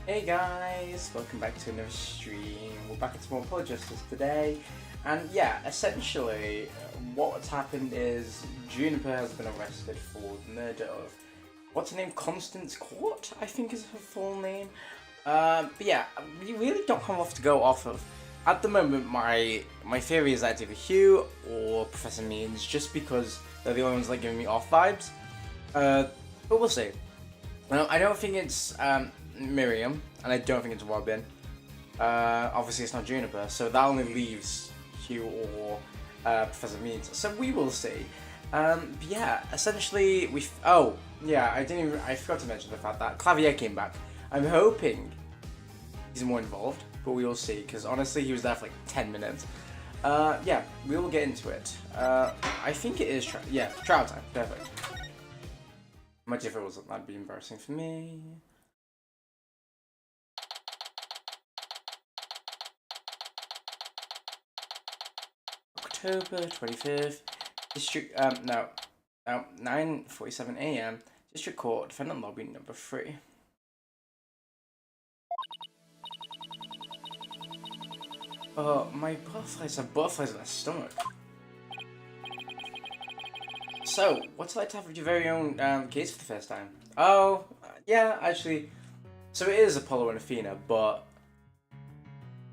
Hey guys, welcome back to another stream. We're back at some more Apollo Justice today, and yeah, essentially what's happened is Juniper has been arrested for the murder of, what's her name, Constance Court, I think is her full name. But yeah, we really don't have enough to go off of. At the moment, my theory is that it's either Hugh or Professor Means, just because they're the only ones like giving me off vibes. But we'll see. I don't think it's Miriam, and I don't think it's Robin. Obviously it's not Juniper, so that only leaves Hugh or Professor Means. So we will see. But yeah, essentially I forgot to mention the fact that Clavier came back. I'm hoping he's more involved, but we will see, because honestly he was there for like 10 minutes. Yeah, we will get into it. I think it is trial time, perfect. Imagine if it wasn't, that'd be embarrassing for me. October 25th, District, 9:47 AM, District Court, Defendant Lobby number 3. Oh, my butterflies have butterflies in their stomach. So, what's it like to have your very own case for the first time? Oh, yeah, actually, so it is Apollo and Athena, but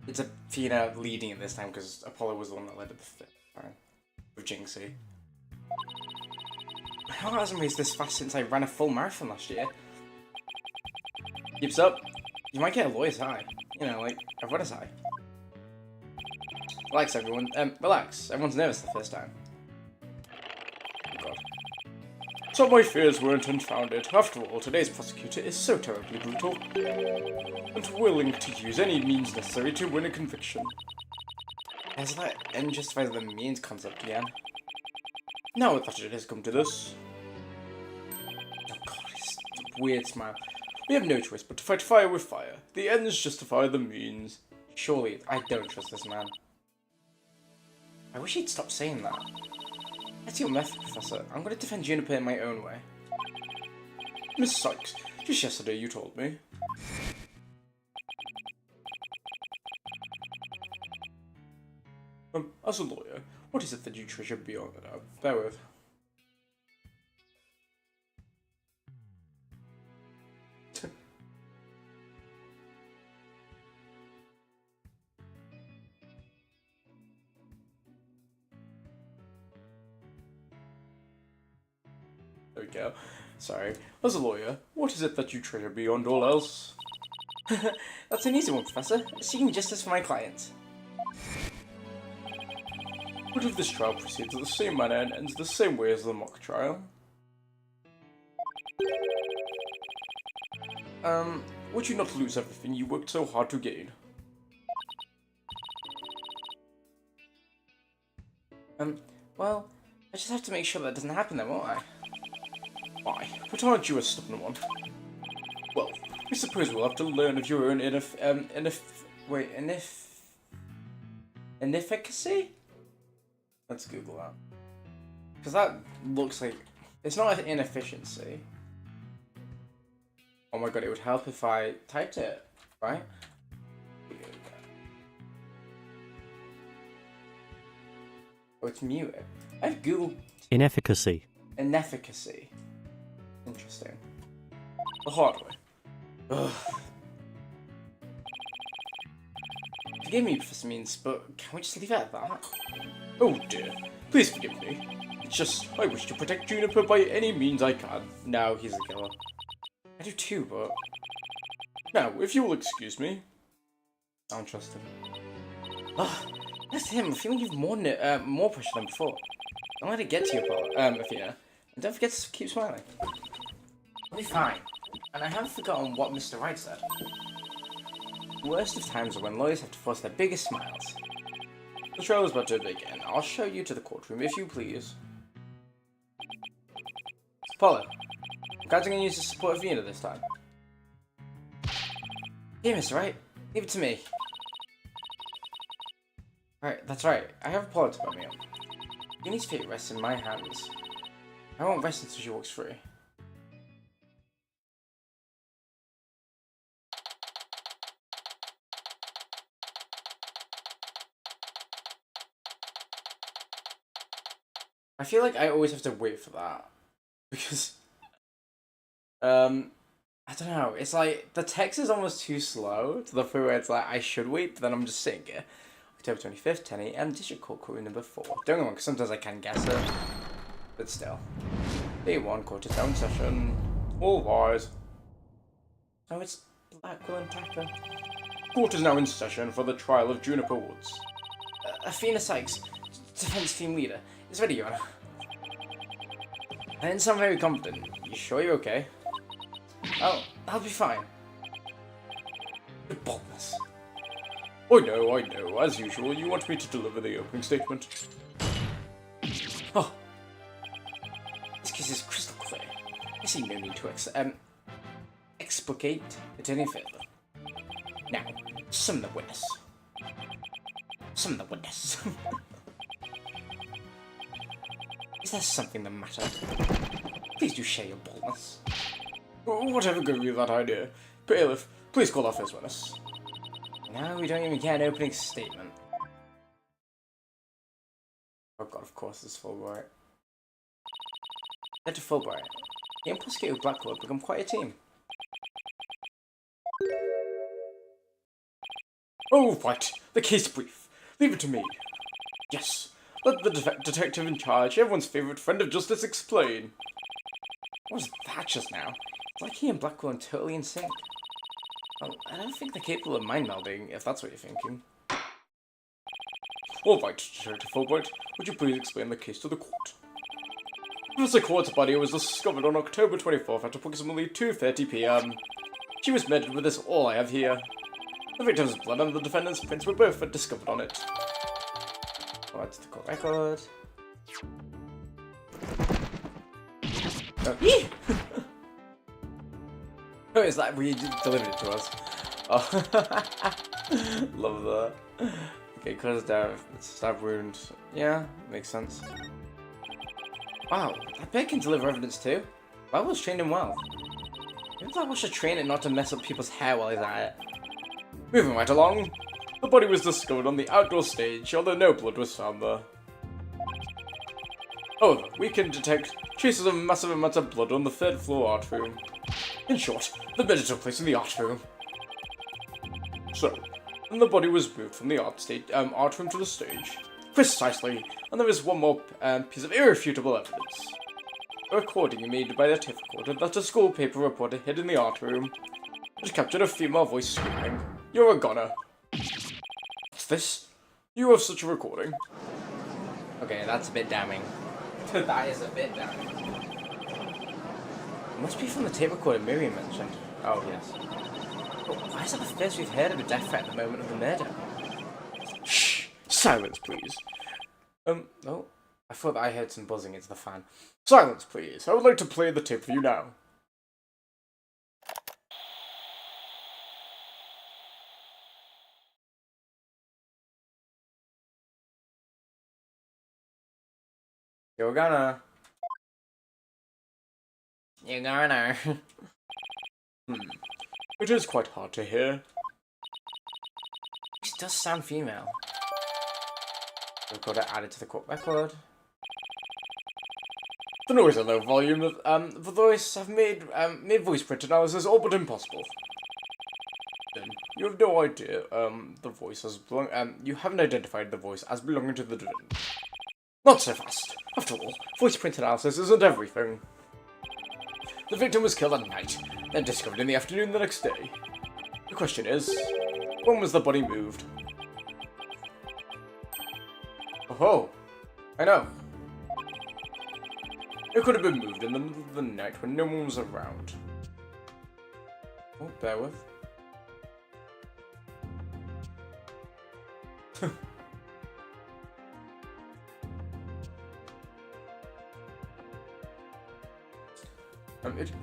it's Athena leading it this time because Apollo was the one that led it the first time with Jinxie. My heart hasn't raced this fast since I ran a full marathon last year. Keeps up, you might get a lawyer's high. You know, like a runner's high. Relax, everyone. Relax. Everyone's nervous the first time. Oh God. So my fears weren't unfounded. After all, today's prosecutor is so terribly brutal and willing to use any means necessary to win a conviction. Has that unjustified the means concept again? Now that it has come to this. Oh God, his weird smile. We have no choice but to fight fire with fire. The ends justify the means. Surely, I don't trust this man. I wish he'd stop saying that. That's your method, Professor. I'm going to defend Juniper in my own way. Miss Sykes, just yesterday you told me. As a lawyer, what is it that you treasure beyond bear with? There we go. Sorry. As a lawyer, what is it that you treasure beyond all else? That's an easy one, Professor. Seeking justice for my client. What if this trial proceeds in the same manner and ends the same way as the mock trial? Would you not lose everything you worked so hard to gain? Well, I just have to make sure that doesn't happen then, won't I? Why? But aren't you a stubborn one? Well, I suppose we'll have to learn of your own inefficacy? Let's Google that. Because that looks like... It's not an inefficiency. Oh my God, it would help if I typed it, right? Oh, it's muted. I've Googled... Inefficacy. Inefficacy. Interesting. The hard way. Ugh. Forgive me, Professor Means, but can we just leave it at that? Oh dear. Please forgive me. It's just, I wish to protect Juniper by any means I can. No, he's a killer. I do too, but... Now, if you will excuse me. I don't trust him. Ugh. That's him. I feel like you've more pressure than before. I'm gonna get to you, Athena. And don't forget to keep smiling. I'll be fine. And I haven't forgotten what Mr. Wright said. The worst of times are when lawyers have to force their biggest smiles. The trial is about to begin. I'll show you to the courtroom, if you please. Apollo, I'm counting on you to support Athena this time. Here, Mr. Wright. Leave it to me. Right, that's right. I have Apollo to back me up. Uni's fate rests in my hands. I won't rest until she walks free. I feel like I always have to wait for that. Because, I don't know, it's like, the text is almost too slow to the point where it's like, I should wait, but then I'm just sitting here. October 25th, 10 AM, District Court, courtroom number 4. Don't get me wrong, because sometimes I can guess it. But still. Day 1, court is now in session. All rise. Oh, it's Blackwell and Tucker. Court is now in session for the trial of Juniper Woods. Athena Sykes, defense team leader, is ready, Your Honor. I didn't sound very confident. You sure you're okay? Oh, I'll be fine. Your boldness. I know. As usual, you want me to deliver the opening statement. Oh. This case is crystal clear. I see no need to explicate it any further. Now, summon the witness. Summon the witness. Is there something the matter? Please do share your boldness. Whatever gave you that idea? Bailiff, please call our first witness. Now we don't even get an opening statement. Oh god, of course, it's Fulbright. Head to Fulbright. The implicated with Blackwell become quite a team. Oh, right. The case brief. Leave it to me. Yes. Let the detective in charge, everyone's favourite friend of justice, explain. What was that just now? It's like he and Blackwell are totally in sync. Oh, I don't think they're capable of mind melding, if that's what you're thinking. All right, Detective Fulbright, would you please explain the case to the court? Professor Court's body was discovered on October 24th at approximately 2:30 PM. She was murdered with this all I have here. The victim's blood and the defendant's prints were both discovered on it. Oh, that's the court record. Oh, oh, is that where you delivered it to us? Oh, love that. Okay, cause death, stab wound. Yeah, makes sense. Wow, that bear can deliver evidence too. That was trained him well. Maybe I should train it not to mess up people's hair while he's at it. Moving right along, the body was discovered on the outdoor stage, although no blood was found there. However, we can detect traces of massive amounts of blood on the third floor art room. In short, the murder took place in the art room. So, and the body was moved from the art room to the stage. Precisely, and there is one more piece of irrefutable evidence. A recording made by the tape recorder that a school paper reporter hid in the art room, which captured a female voice screaming, "You're a goner." What's this? You have such a recording? Okay, that's a bit damning. That is a bit damning. It must be from the tape recorder Miriam mentioned. Oh, yes. But why is that the first we've heard of a death threat at the moment of the murder? Shh! Silence, please. Oh. I thought I heard some buzzing. It's the fan. Silence, please. I would like to play the tape for you now. You're gonna. It is quite hard to hear. This does sound female. Recorder added to the court record. The noise and low volume of the voice have made voice print analysis all but impossible. Then you have no idea the voice as you haven't identified the voice as belonging to the defendant. Not so fast. After all, voice print analysis isn't everything. The victim was killed at night, then discovered in the afternoon the next day. The question is, when was the body moved? Oh, I know. It could have been moved in the middle of the night when no one was around. Oh, bear with.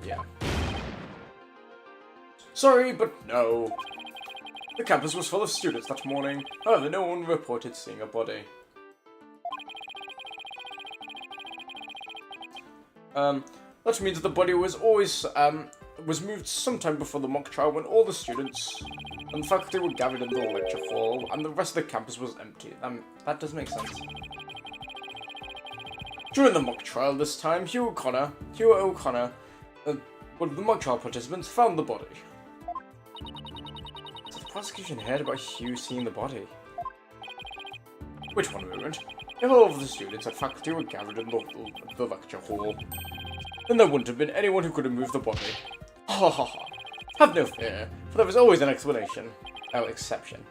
Yeah. Sorry, but no. The campus was full of students that morning. However, no one reported seeing a body. That means the body was always, was moved sometime before the mock trial when all the students and faculty were gathered in the lecture hall and the rest of the campus was empty. That does make sense. During the mock trial this time, Hugh O'Connor, one of the mock trial participants, found the body. So the prosecution heard about Hugh seeing the body. Wait one moment. If all of the students and faculty were gathered in the lecture hall, then there wouldn't have been anyone who could have moved the body. Ha ha ha. Have no fear, for there is always an explanation. Exception.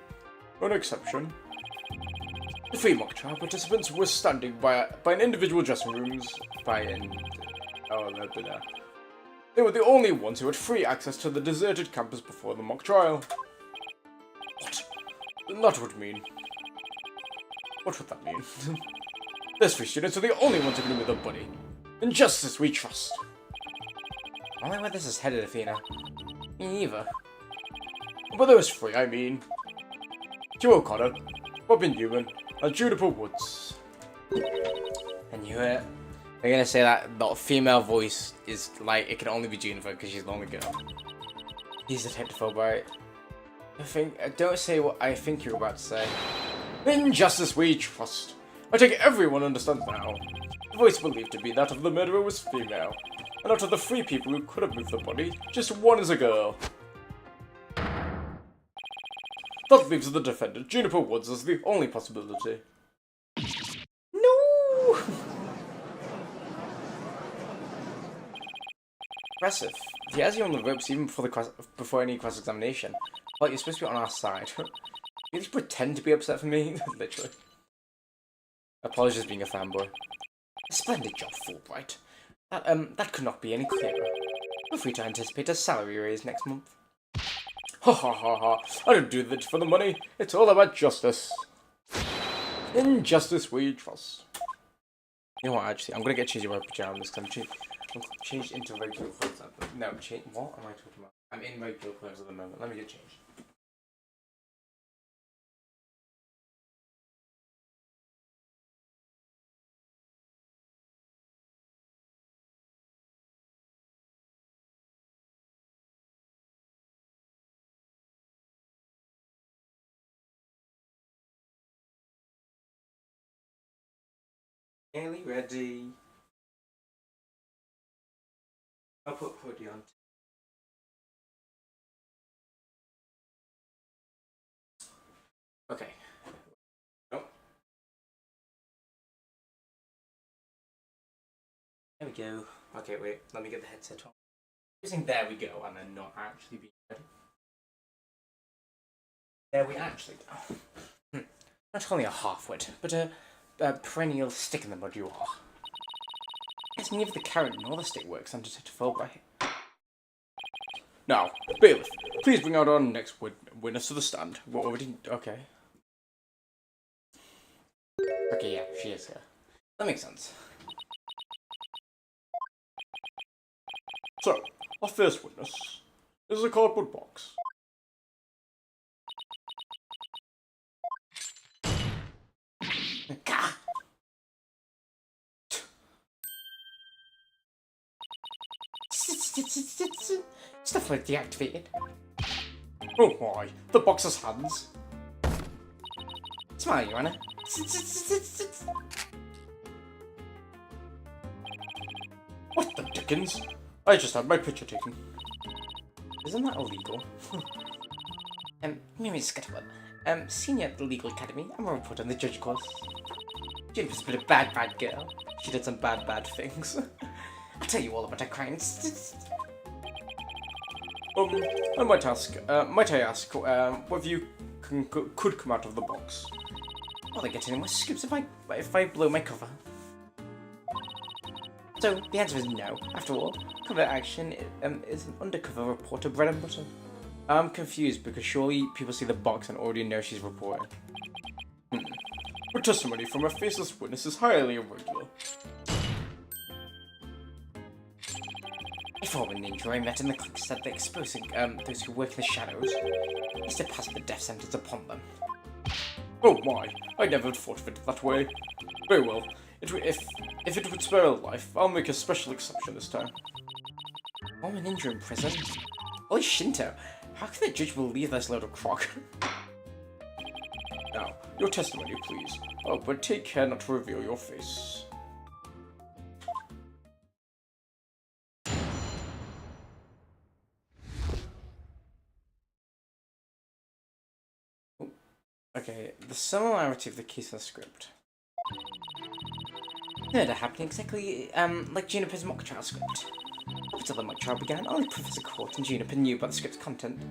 An exception? The free mock trial participants were standing by an individual dressing rooms They were the only ones who had free access to the deserted campus before the mock trial. What? That would mean... What would that mean? Those free students are the only ones who can move the body. In justice we trust. I don't know where this is headed, Athena. Me either. But those free, I mean... Hugh O'Connor, Robin Newman, and Juniper Woods. I knew it. They're gonna say that the female voice is like, it can only be Juniper because she's the only girl. He's detective, right? Don't say what I think you're about to say. In justice we trust. I take everyone understands now. The voice believed to be that of the murderer was female. And out of the 3 people who could have moved the body, just 1 is a girl. That leaves the defendant, Juniper Woods, as the only possibility. No! Impressive. He has you on the ropes even before any cross-examination. Like, you're supposed to be on our side. You just pretend to be upset for me? Literally. Apologies being a fanboy. A splendid job, Fulbright. That could not be any clearer. Feel free to anticipate a salary raise next month. Ha ha ha ha. I don't do that for the money. It's all about justice. In justice we trust. You know what, actually, I'm gonna get changed in my pajamas because I'm changed into regular clothes. No, what am I talking about? I'm in regular clothes at the moment. Let me get changed. Nearly ready. I'll put hoodie on. Okay. Oh. There we go. Okay, wait. Let me get the headset on. Using there we go, and then not actually being ready. There we actually go. Not only a half-wit, but a perennial stick in the mud you are. Guess neither the carrot nor the stick works under such a Fulbright. Now, bailiff, please bring out our next witness to the stand. What already? Okay. Okay, yeah, she is here. That makes sense. So, our first witness is a cardboard box. Stuff like deactivated. Oh why? The box has hands. Smile, Your Honor. What the dickens? I just had my picture taken. Isn't that illegal? Name is Scuttlebutt. Senior at the Legal Academy. I'm a reporter on the judge course. Juniper's been a bad girl. She did some bad things. I'll tell you all about her crimes. I might I ask whether you could come out of the box? Will I get any more scoops if I blow my cover? So the answer is no. After all, covert action is an undercover reporter bread and butter. I'm confused because surely people see the box and already know she's reporting. Her testimony from a faceless witness is highly irregular. A former ninja I met in the clique said that exposing those who work in the shadows is to pass the death sentence upon them. Oh my, I never thought of it that way. Very well, if it would spare a life, I'll make a special exception this time. Former ninja in prison? Holy Shinto, how can the judge believe this load of crock? Now, your testimony please. Oh, but take care not to reveal your face. Okay, the similarity of the case and the script. Murder happening exactly like Juniper's mock trial script. Up until the mock trial began, only Professor Court and Juniper knew about the script's content.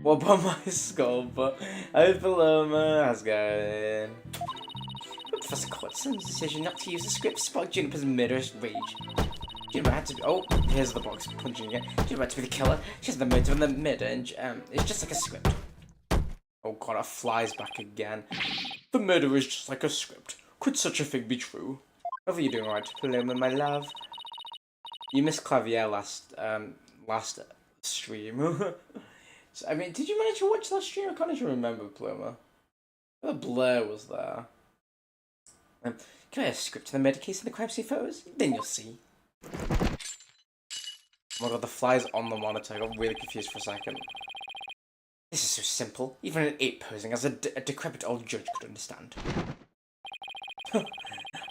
What about my skull? But I hope Paloma has gone. But Professor Court's decision not to use the script sparked Juniper's murderous rage. Juniper had to be. Oh, here's the box punching again. Juniper had to be the killer. She has the motive and the murder, and it's just like a script. Oh god, it flies back again. The murder is just like a script. Could such a thing be true? What are you doing, right, Paloma, my love? You missed Clavier last stream. So, I mean, did you manage to watch that stream? I can't even remember, Paloma. The blur was there. Can I script the murder case in the crime scene photos? Then you'll see. Oh my god, the fly's on the monitor. I got really confused for a second. This is so simple. Even an ape posing as a decrepit old judge could understand.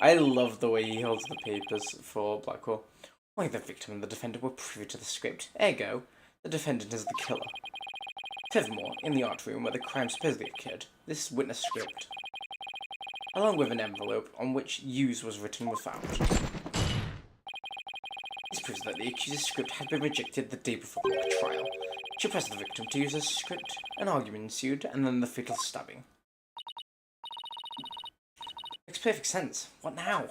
I love the way he holds the papers for Blackwell. Only the victim and the defendant were privy to the script. Ergo, the defendant is the killer. Furthermore, in the art room where the crime supposedly occurred, this witness script, along with an envelope on which "use" was written, was found. This proves that the accuser's script had been rejected the day before the mock trial. She pressed the victim to use her script, an argument ensued, and then the fatal stabbing. Makes perfect sense. What now?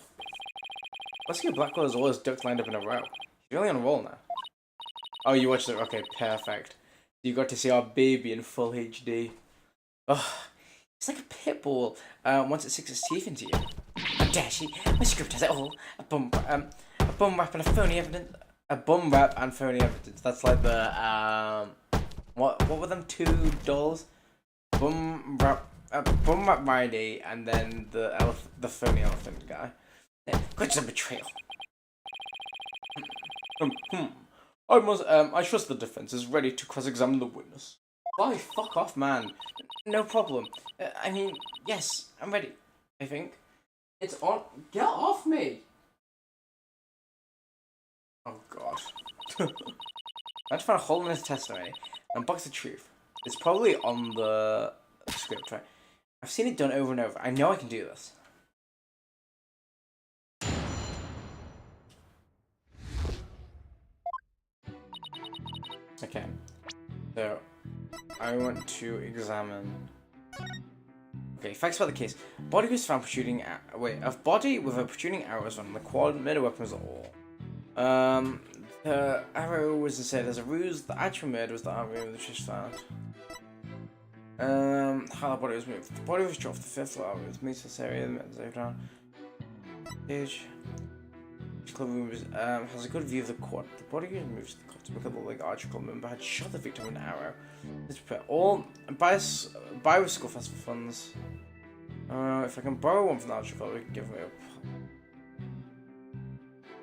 Oscar Blackwell has all his ducks lined up in a row. He's really on a roll now. Oh, you watched it? Okay, perfect. You got to see our baby in full HD. Oh, it's like a pit bull once it sinks its teeth into you. How dare she? My script has it all. A bum rap and a phony evidence. A bum rap and phony evidence. That's like the what were them two dolls? Bum rap Riley, and then the phony elephant guy. Grudge and betrayal. I trust the defense is ready to cross-examine the witness. Why? Fuck off, man. No problem. I mean, yes, I'm ready. I think. It's on. Get off me! Oh god. I just found a hole in his testimony. And unbox the truth. It's probably on the script, right? I've seen it done over and over. I know I can do this. Okay. So, I want to examine... Okay, facts about the case. Body was found protruding... a body with a protruding arrow was found on the quad. Murder weapon was all. The arrow was instead as a ruse. The actual murder was the arm which was found. How the body was moved. The body was dropped to the fifth floor. It was moved to this area. The down. Stage. The club room was, has a good view of the quad. The body was moved to the quad to look like the archer member had shot the victim with an arrow. Let's prepare all. Buy with school festival funds. If I can borrow one from the archer club, we can give me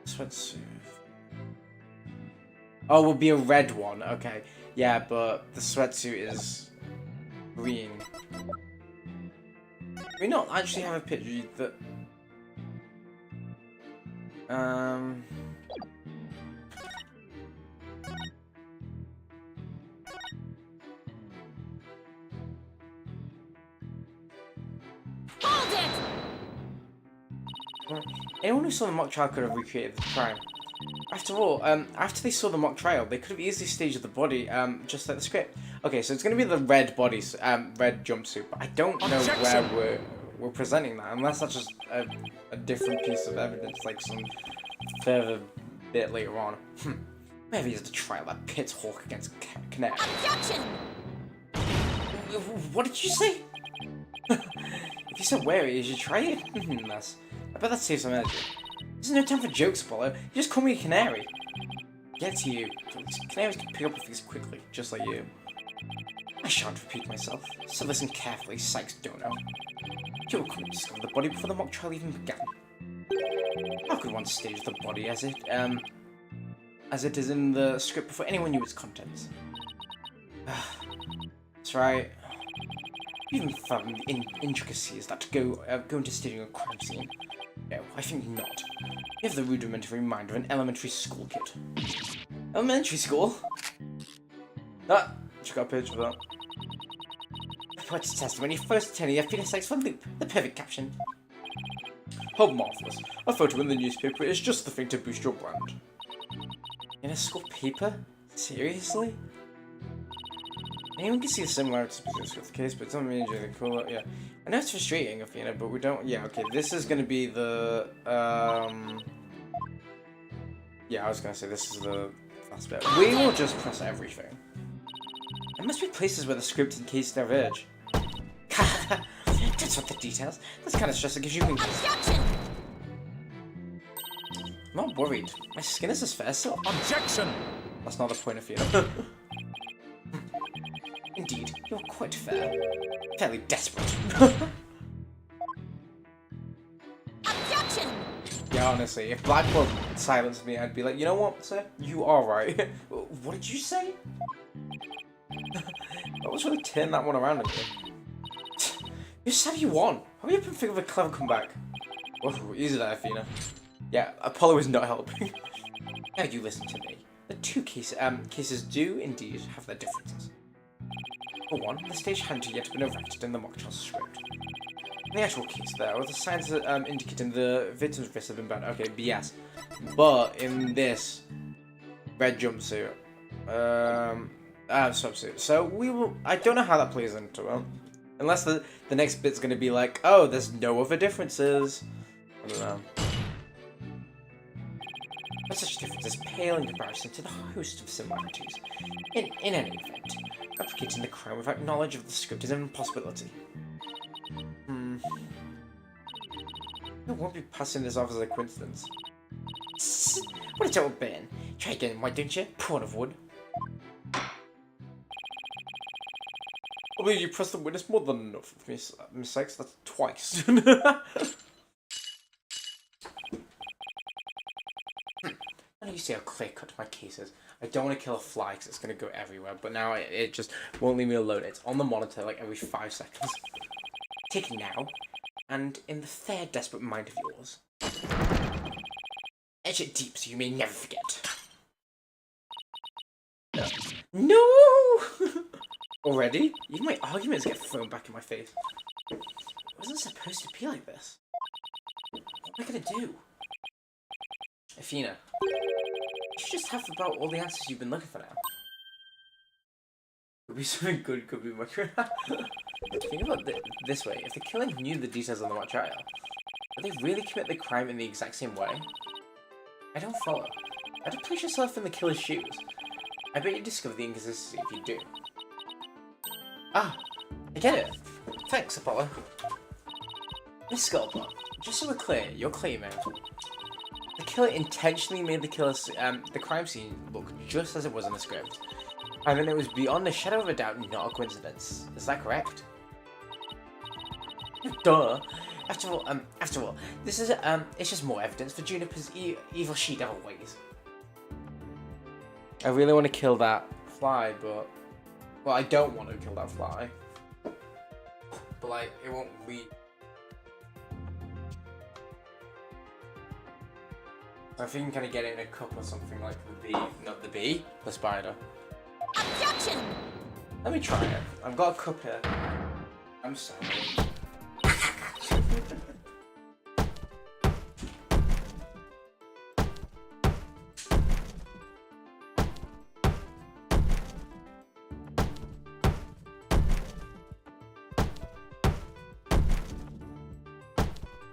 a sweatsuit. Oh, it will be a red one. Okay. Yeah, but the sweatsuit is green. We not actually have a picture that. Hold it! Anyone who saw the mock trial could have recreated the crime. After all, after they saw the mock trial, they could have easily staged the body, just like the script. Okay, so it's gonna be the red body, red jumpsuit, but I don't know where we're presenting that, unless that's just a different piece of evidence, like some further bit later on. Maybe it's the trial that pits Hawk against Canary. Objection! What did you say? If you said wary, you should try it. Mess. I bet that saves some energy. There's no time for jokes, Apollo. You just call me a canary. Get to you. Canaries can pick up things quickly, just like you. I shan't repeat myself, so listen carefully, Sykes Dono. You couldn't discover the body before the mock trial even began. How could one stage the body as it is in the script before anyone knew its contents? That's right. You even found the intricacies that go into staging a crime scene. No, I think not. You have the rudimentary mind of an elementary school kid. Elementary school? Ah, check out a picture of that. Poet's testimony, first attorney, Athena Sykes for Loop. The perfect caption. How marvelous. A photo in the newspaper is just the thing to boost your brand. In a school paper? Seriously? Anyone can see the similarities between the case, but it's not really anything cool. Yeah. I know it's frustrating, Athena, but we don't... Yeah, okay, this is going to be the... Yeah, I was going to say this is the last bit. We will just press everything. There must be places where the script and case diverge. That's not the details. That's kind of stressing because you can... I'm not worried. My skin is as fair, so... Objection! That's not the point of view. Indeed, you're quite fair. Fairly desperate. Objection! Yeah, honestly, if Blackwell silenced me, I'd be like, you know what, sir? You are right. What did you say? I was really turning that one around again. You said you won. Hurry up and think of a clever comeback. Whoa, easy there, Athena. Yeah, Apollo is not helping. Now you listen to me. The two cases do indeed have their differences. For one, the stage hadn't yet been erected in the mock trial script. In the actual case, though, the signs indicating the victim's wrists have been burned. Okay, BS. But in this red jumpsuit, swimsuit. So we will. I don't know how that plays into it, unless the next bit's gonna be like, oh, there's no other differences. I don't know. But such differences pale in comparison to the host of similarities. In any event, replicating the crime without knowledge of the script is an impossibility. I won't be passing this off as a coincidence. What a total burn. Try again, why don't you? Pawn of wood. I believe you pressed the witness more than enough, Miss Sykes. That's twice. You see how clear cut my case is. I don't want to kill a fly because it's going to go everywhere, but now it just won't leave me alone. It's on the monitor like every 5 seconds. Take it now, and in the fair, desperate mind of yours, etch it deep so you may never forget. No! Already? Even my arguments get thrown back in my face. It wasn't supposed to be like this. What am I going to do? Athena, you should just have about all the answers you've been looking for now. Could be something good, could be much. Think about this way. If the killer knew the details of the mock trial, would they really commit the crime in the exact same way? I don't follow. How to place yourself in the killer's shoes? I bet you discover the inconsistency if you do. Ah, I get it. Thanks, Apollo. Miss Scuttlebutt, just so we're clear, you're claiming the killer intentionally made the crime scene look just as it was in the script, and then it was beyond a shadow of a doubt not a coincidence. Is that correct? Duh. After all, this is it's just more evidence for Juniper's evil she-devil ways. I really want to kill that fly, but well, I don't want to kill that fly, but like it won't leave. I think you can kind of get it in a cup or something like the bee, not the bee, the spider. Objection! Let me try it. I've got a cup here. I'm sorry.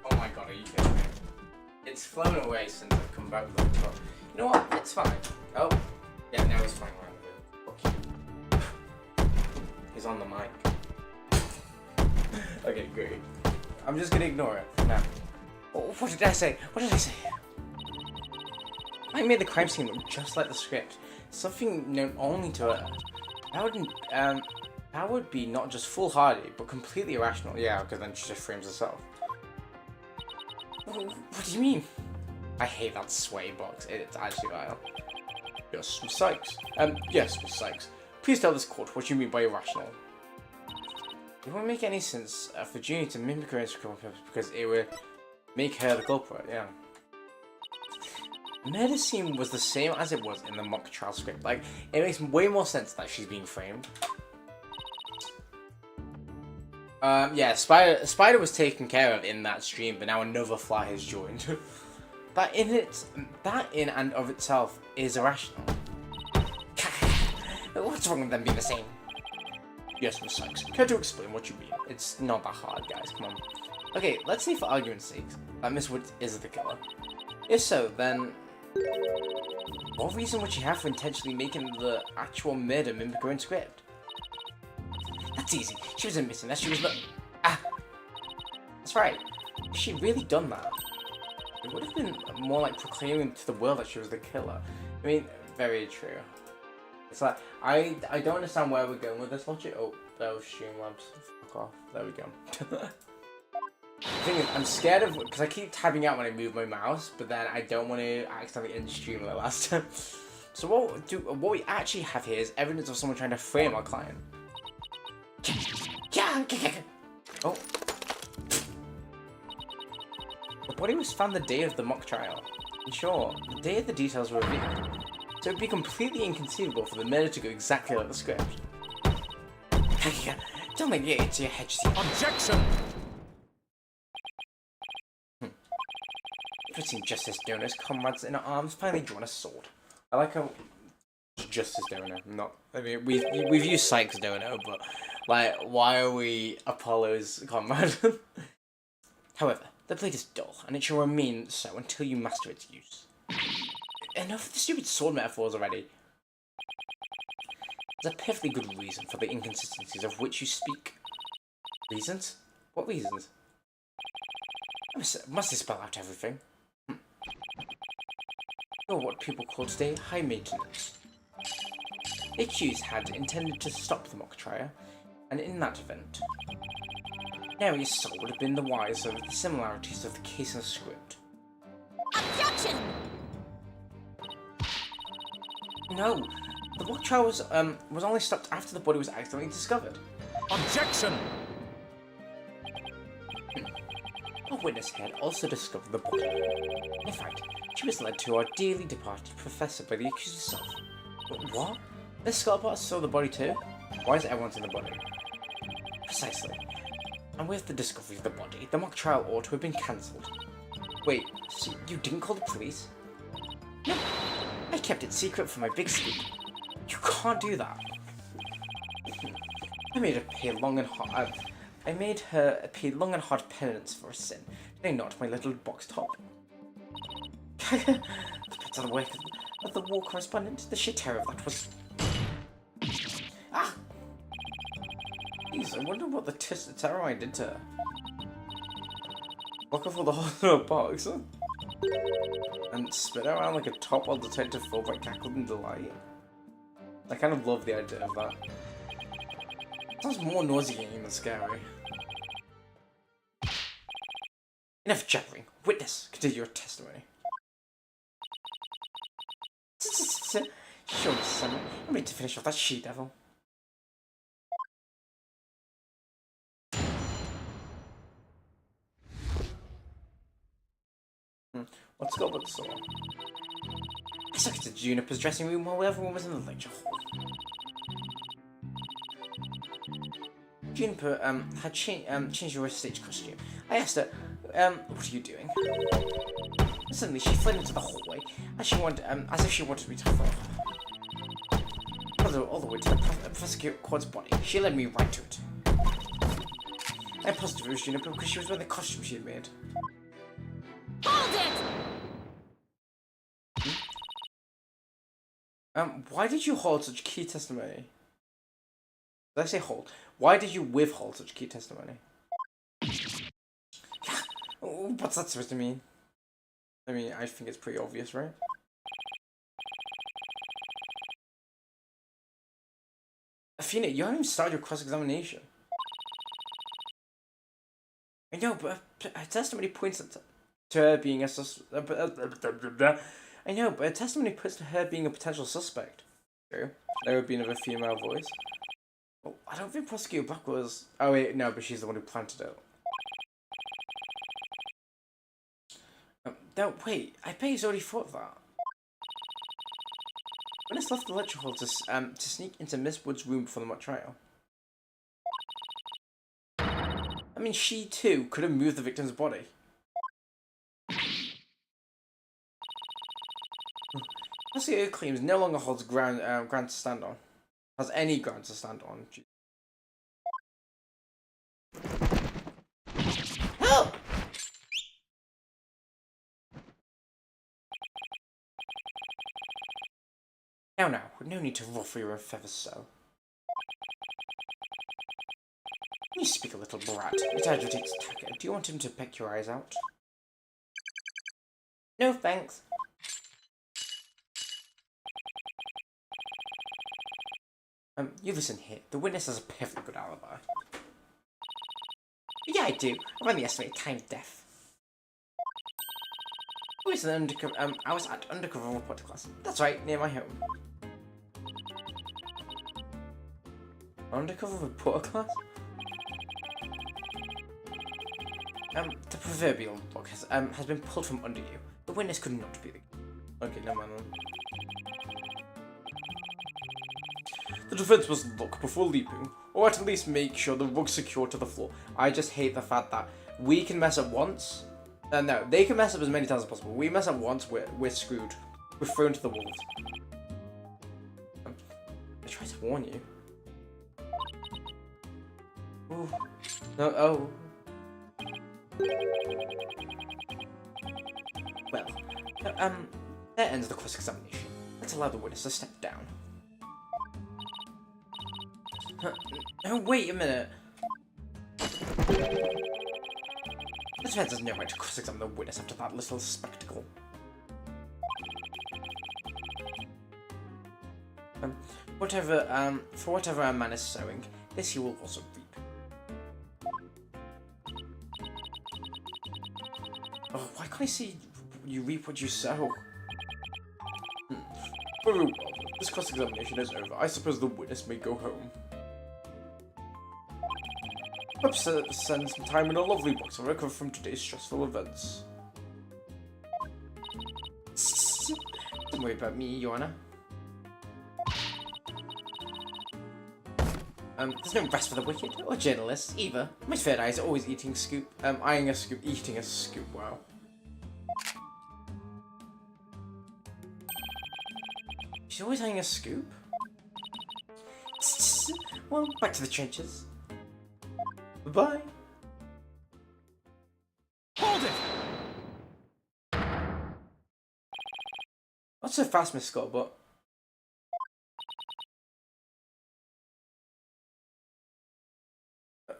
Oh my god, are you kidding me? It's flown away since I've come back with the top. You know what? It's fine. Oh, yeah, now he's flying around with it. Okay. He's on the mic. Okay, great. I'm just gonna ignore it now. Oh, what did I say? What did I say? I made the crime scene look just like the script. Something known only to her. That would be not just foolhardy, but completely irrational. Yeah, because then she just frames herself. What do you mean? I hate that sway box. It's actually vile. Yes, Miss Sykes. Yes, Miss Sykes. Please tell this court what you mean by irrational. It won't make any sense for Junie to mimic her Instagram purpose because it would make her the culprit, yeah. The murder scene was the same as it was in the mock trial script. Like, it makes way more sense that she's being framed. Yeah, Spider was taken care of in that stream, but now another fly has joined. that in and of itself is irrational. What's wrong with them being the same? Yes, Miss Sykes. Care to explain what you mean? It's not that hard, guys. Come on. Okay, let's say for argument's sake that Miss Wood is the killer. If so, then what reason would she have for intentionally making the actual murder mimic her own script? That's easy. She was admitting that she was that's right. If she'd really done that, it would have been more like proclaiming to the world that she was the killer. I mean, very true. It's like, I don't understand where we're going with this logic. Oh, those Streamlabs. Fuck off. There we go. The thing is, I'm scared of, because I keep tabbing out when I move my mouse, but then I don't want to accidentally end the stream like last time. So what we actually have here is evidence of someone trying to frame our client. Oh. The body was found the day of the mock trial. And sure, the day of the details were revealed. So it would be completely inconceivable for the murder to go exactly like the script. Don't let it into your head, you see. Objection! Putting Justice Donor's comrades in arms finally drawn a sword. I like how Justice Donor, not. I mean, we've used Sykes Donor, but like, why are we Apollo's comrade? However, the blade is dull, and it shall remain so until you master its use. Enough of the stupid sword metaphors already. There's a perfectly good reason for the inconsistencies of which you speak. Reasons? What reasons? Must I spell out everything? You're what people call today high maintenance. The accused had intended to stop the mock trial, and in that event, Mary's soul would have been the wiser of the similarities of the case and the script. Objection! No, the mock trial was only stopped after the body was accidentally discovered. Objection! A witness had also discovered the body. In fact, she was led to our dearly departed professor by the accused herself. What? Miss Scuttlebutt saw the body too? Why is everyone in the body? Precisely. And with the discovery of the body, the mock trial ought to have been cancelled. Wait, so you didn't call the police? No, I kept it secret for my big scoop. You can't do that. I made her pay long and hard. I made her pay long and hard penance for a sin. Did I not, my little box top? The bits of the work of the war correspondent. The sheer terror of that was. Ah! Jeez, I wonder what the terror I did to her. Block off all the whole of the box, huh? And spin around like a top while Detective Fulbright cackled in delight. I kind of love the idea of that. Sounds more nauseating than scary. Enough jabbering. Witness, continue your testimony. Show me someone. I'm ready to finish off that she-devil. Let's go with the song. I stuck to Juniper's dressing room while everyone was in the lecture hall. Juniper had changed her stage costume. I asked her, what are you doing? Suddenly she fled into the hallway as she wanted, as if she wanted me to follow her. Followed her all the way to the Professor Quad's body. She led me right to it. I'm positive it was Juniper because she was wearing the costume she had made. Hold it! Why did you hold such key testimony? Did I say hold? Why did you withhold such key testimony? What's that supposed to mean? I mean, I think it's pretty obvious, right? Athena, you haven't even started your cross-examination. I know, but her testimony points to her being a I know, but her testimony points to her being a potential suspect. True. There would be another female voice. Oh, I don't think Prosecutor Black was. Oh wait, no, but she's the one who planted it. No, wait. I bet he's already thought of that. Witness left the lecture hall to sneak into Miss Wood's room before the mock trial. I mean, she too could have moved the victim's body. Prosecutor claims no longer holds ground to stand on. Has any ground to stand on. Help! Now, no need to ruffle your feathers so. You speak a little brat. It agitates Tucker. Do you want him to peck your eyes out? No, thanks. You listen here. The witness has a perfectly good alibi. Yeah, I do. I've only estimated time of death. I was at undercover reporter class. That's right, near my home. Undercover reporter class? The proverbial log has been pulled from under you. The witness could not be the... Okay, never mind. The defense must look before leaping, or at least make sure the rug's secure to the floor. I just hate the fact that we can mess up once. No, they can mess up as many times as possible. We mess up once, we're screwed. We're thrown to the wolves. I tried to warn you. Ooh. No, oh. Well, that ends the cross-examination. Let's allow the witness to step down. Oh, wait a minute. The defense has no right to cross-examine the witness after that little spectacle. For whatever a man is sowing, this he will also reap. Oh, why can't I see you reap what you sow? Very well. This cross-examination is over. I suppose the witness may go home. Perhaps spend some time in a lovely box and recover from today's stressful events. Don't worry about me, Your Honor. There's no rest for the wicked, or journalists, either. My third eye is always eating eyeing a scoop, eating a scoop, wow. She's always eyeing a scoop? Well, back to the trenches. Bye-bye. Hold it! Not so fast, Miss Scuttlebutt.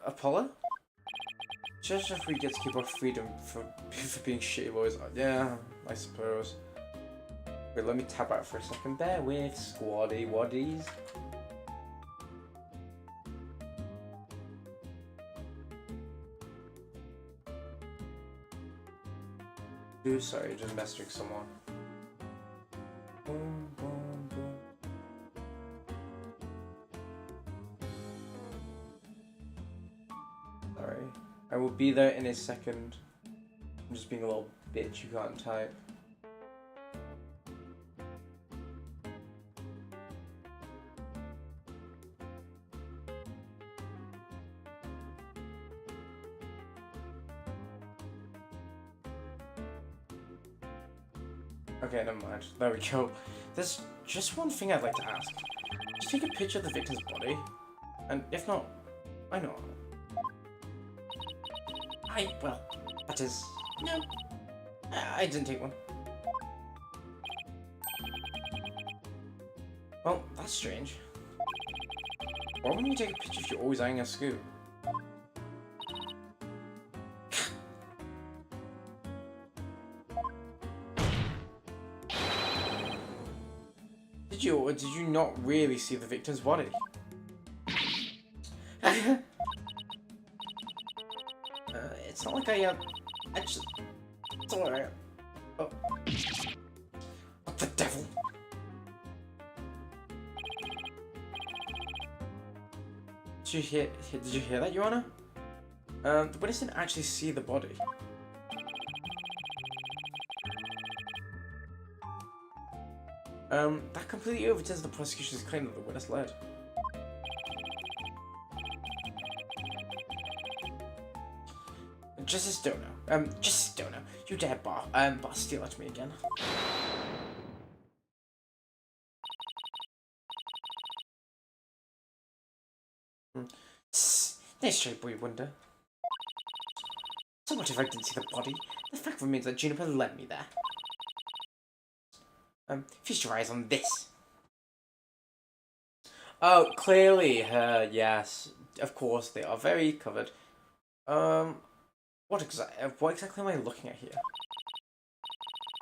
Apollo? Just if we get to keep our freedom for being shitty boys. Yeah, I suppose. Wait, let me tap out for a second. Bear with squaddy waddies. Ooh, sorry, just messaging someone. Boom, boom, boom. Sorry. I will be there in a second. I'm just being a little bitch, you can't type. Okay, never mind. There we go. There's just one thing I'd like to ask. Did you take a picture of the victim's body? And if not, why not? Well, that is... No. I didn't take one. Well, that's strange. Why wouldn't you take a picture if you're always eyeing a scoop? Did you, or did you not really see the victim's body? It's not like I just... It's alright. Oh. What the devil? Did you hear that, Your Honor? The witness didn't actually see the body. That completely overturns the prosecution's claim that the witness lied. Justice Dono. Justice Dono, you dare bar steal at me again. Nice shape, boy wonder. So what if I didn't see the body? The fact remains that Juniper led me there. Feast your eyes on this. Oh, clearly her, yes. Of course, they are very covered. What exactly am I looking at here?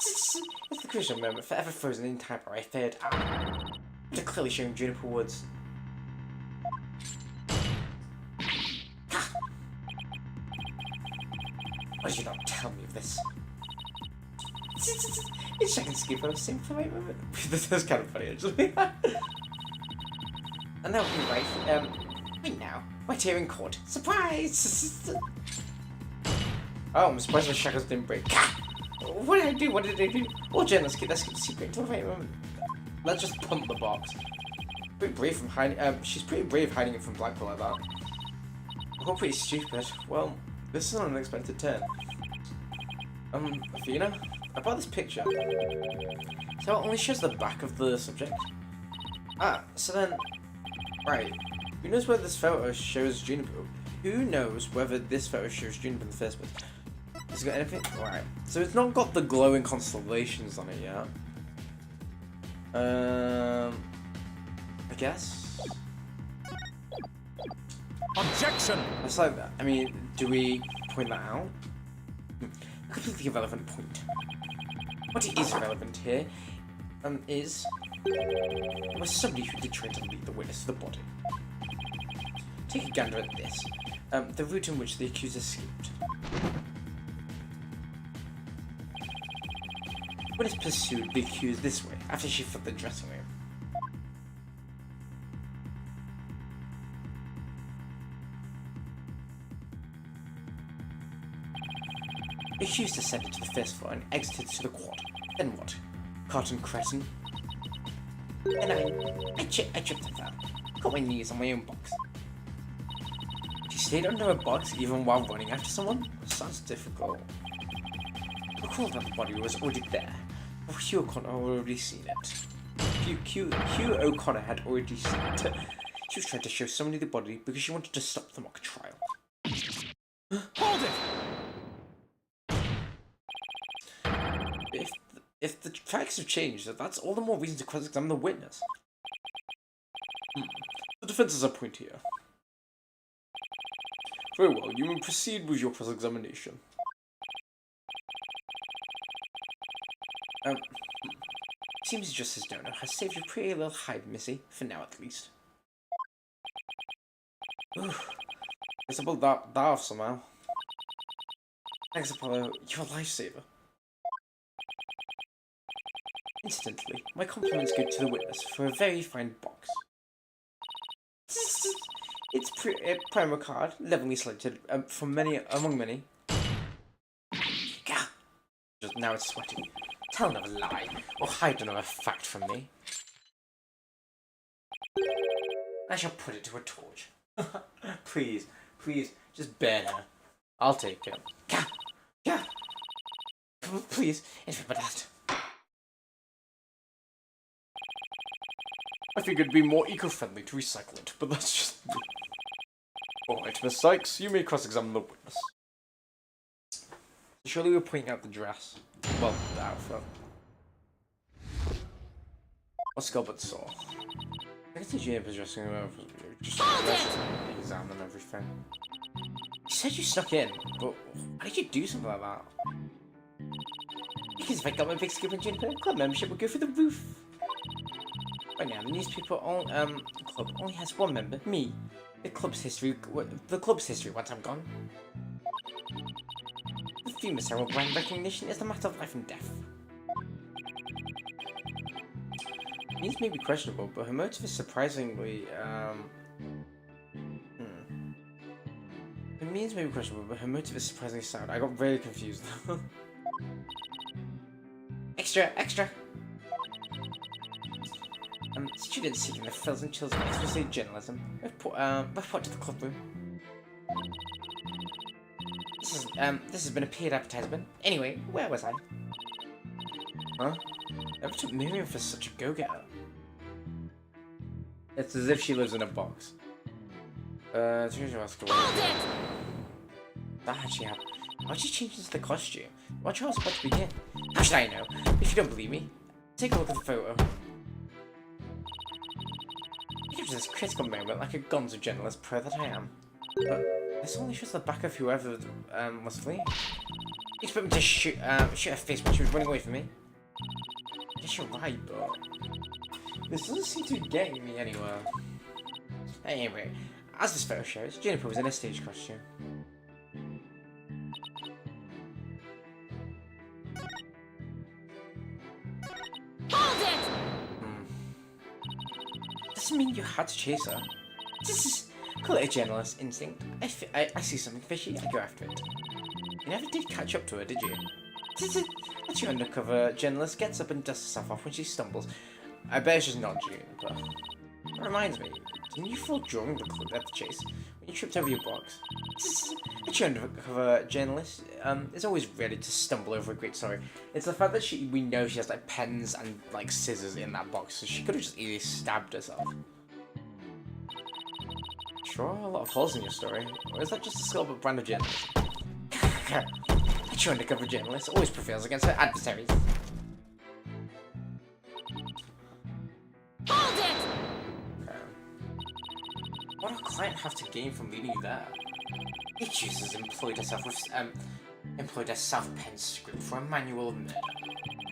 It's the crucial moment, forever frozen in time where I fared out. They're clearly showing Juniper Woods. Why did you not tell me of this? It's second skip I was saying for a moment. This is kind of funny, actually. And that would be right. Wait now. Right here in court. Surprise! Oh, I'm surprised the shackles didn't break. What did I do? What did I do? Oh, Jen, let's get the secret until the right moment. Let's just pump the box. Pretty brave from hiding. She's pretty brave hiding it from Blackwell like that. Oh, pretty stupid. Well, this is an unexpected turn. Athena, about this picture. So it only shows the back of the subject. Ah, so then, right. Who knows whether this photo shows Juniper? Who knows whether this photo shows Juniper in the first place? Has it got anything? Alright. So it's not got the glowing constellations on it yet. I guess. Objection! That's like that. I mean, do we point that out? A completely irrelevant point. What is relevant here is there was somebody who did try to lead the witness to the body. Take a gander at this. The route in which the accused escaped. Witness pursued the accused this way after she fled the dressing room. The accused ascended to the first floor and exited to the quad. Then what? Carton Crescent. And I tripped and fell. Got my knees on my own box. She stayed under a box even while running after someone? Sounds difficult. Recall that the body was already there. Or Hugh O'Connor had already seen it. Hugh O'Connor had already seen it. She was trying to show somebody the body because she wanted to stop the mock trial. Hold it! If the facts have changed, that's all the more reason to cross-examine the witness. The defense has a point here. Very well, you may proceed with your cross-examination. Seems Justice Dono has saved your pretty little hide, Missy, for now at least. Let's pull that off somehow. Thanks, Apollo, you're a lifesaver. Incidentally, my compliments go to the witness for a very fine box. It's a primer card, levelly selected from among many. Gah! Just now it's sweating. Tell another lie, or hide another fact from me. I shall put it to a torch. Please, just burn her. I'll take it. Gah! Gah! Please, anything but that. I think it'd be more eco-friendly to recycle it, but that's just me. Alright, Miss Sykes, you may cross-examine the witness. Surely we're pointing out the dress. Well, the outfit. What Scuttlebutt saw. I can see Juniper's dressing room, just examine everything. You said you snuck in, but why did you do something like that? Because if I got my big skip in Juniper, club membership would go through the roof. Right now, the newspaper club only has one member, me. The club's history once I'm gone. The famous Herald brand recognition is a matter of life and death. These may be questionable, but her motive is surprisingly, Her means may be questionable, but her motive is surprisingly sound. I got very confused. Extra! Students seeking the frills and chills of explicit journalism. Report to the courtroom. This this has been a paid advertisement. Anyway, where was I? Huh? Never took Miriam for such a go-getter. It's as if she lives in a box. Hold it! That actually happened. Why'd she change into the costume? What trial's about to begin? How should I know? If you don't believe me, take a look at the photo. I captured this critical moment like a gonzo journalist pro that I am. But this only shows the back of whoever was fleeing. You expect me to shoot her face when she was running away from me? I guess you're right, but this doesn't seem to be getting me anywhere. Anyway, as this photo shows, Juniper was in a stage costume. Hold it! Doesn't mean you had to chase her. This is call it a journalist instinct. I see something fishy, I go after it. You never did catch up to her, did you? That's your undercover journalist gets up and dusts herself off when she stumbles. I bet she's not Juniper. That reminds me, didn't you fall during the chase when you tripped over your box? That's your undercover journalist is always ready to stumble over a great story. It's the fact that we know she has like pens and like scissors in that box, so she could have just easily stabbed herself. Sure, a lot of holes in your story, or is that just a Scuttlebutt brand of journalism? That's your undercover journalist always prevails against her adversaries. Hold it! What does a client have to gain from leading you there? Each user's employed herself with a self-penned script for a manual of murder.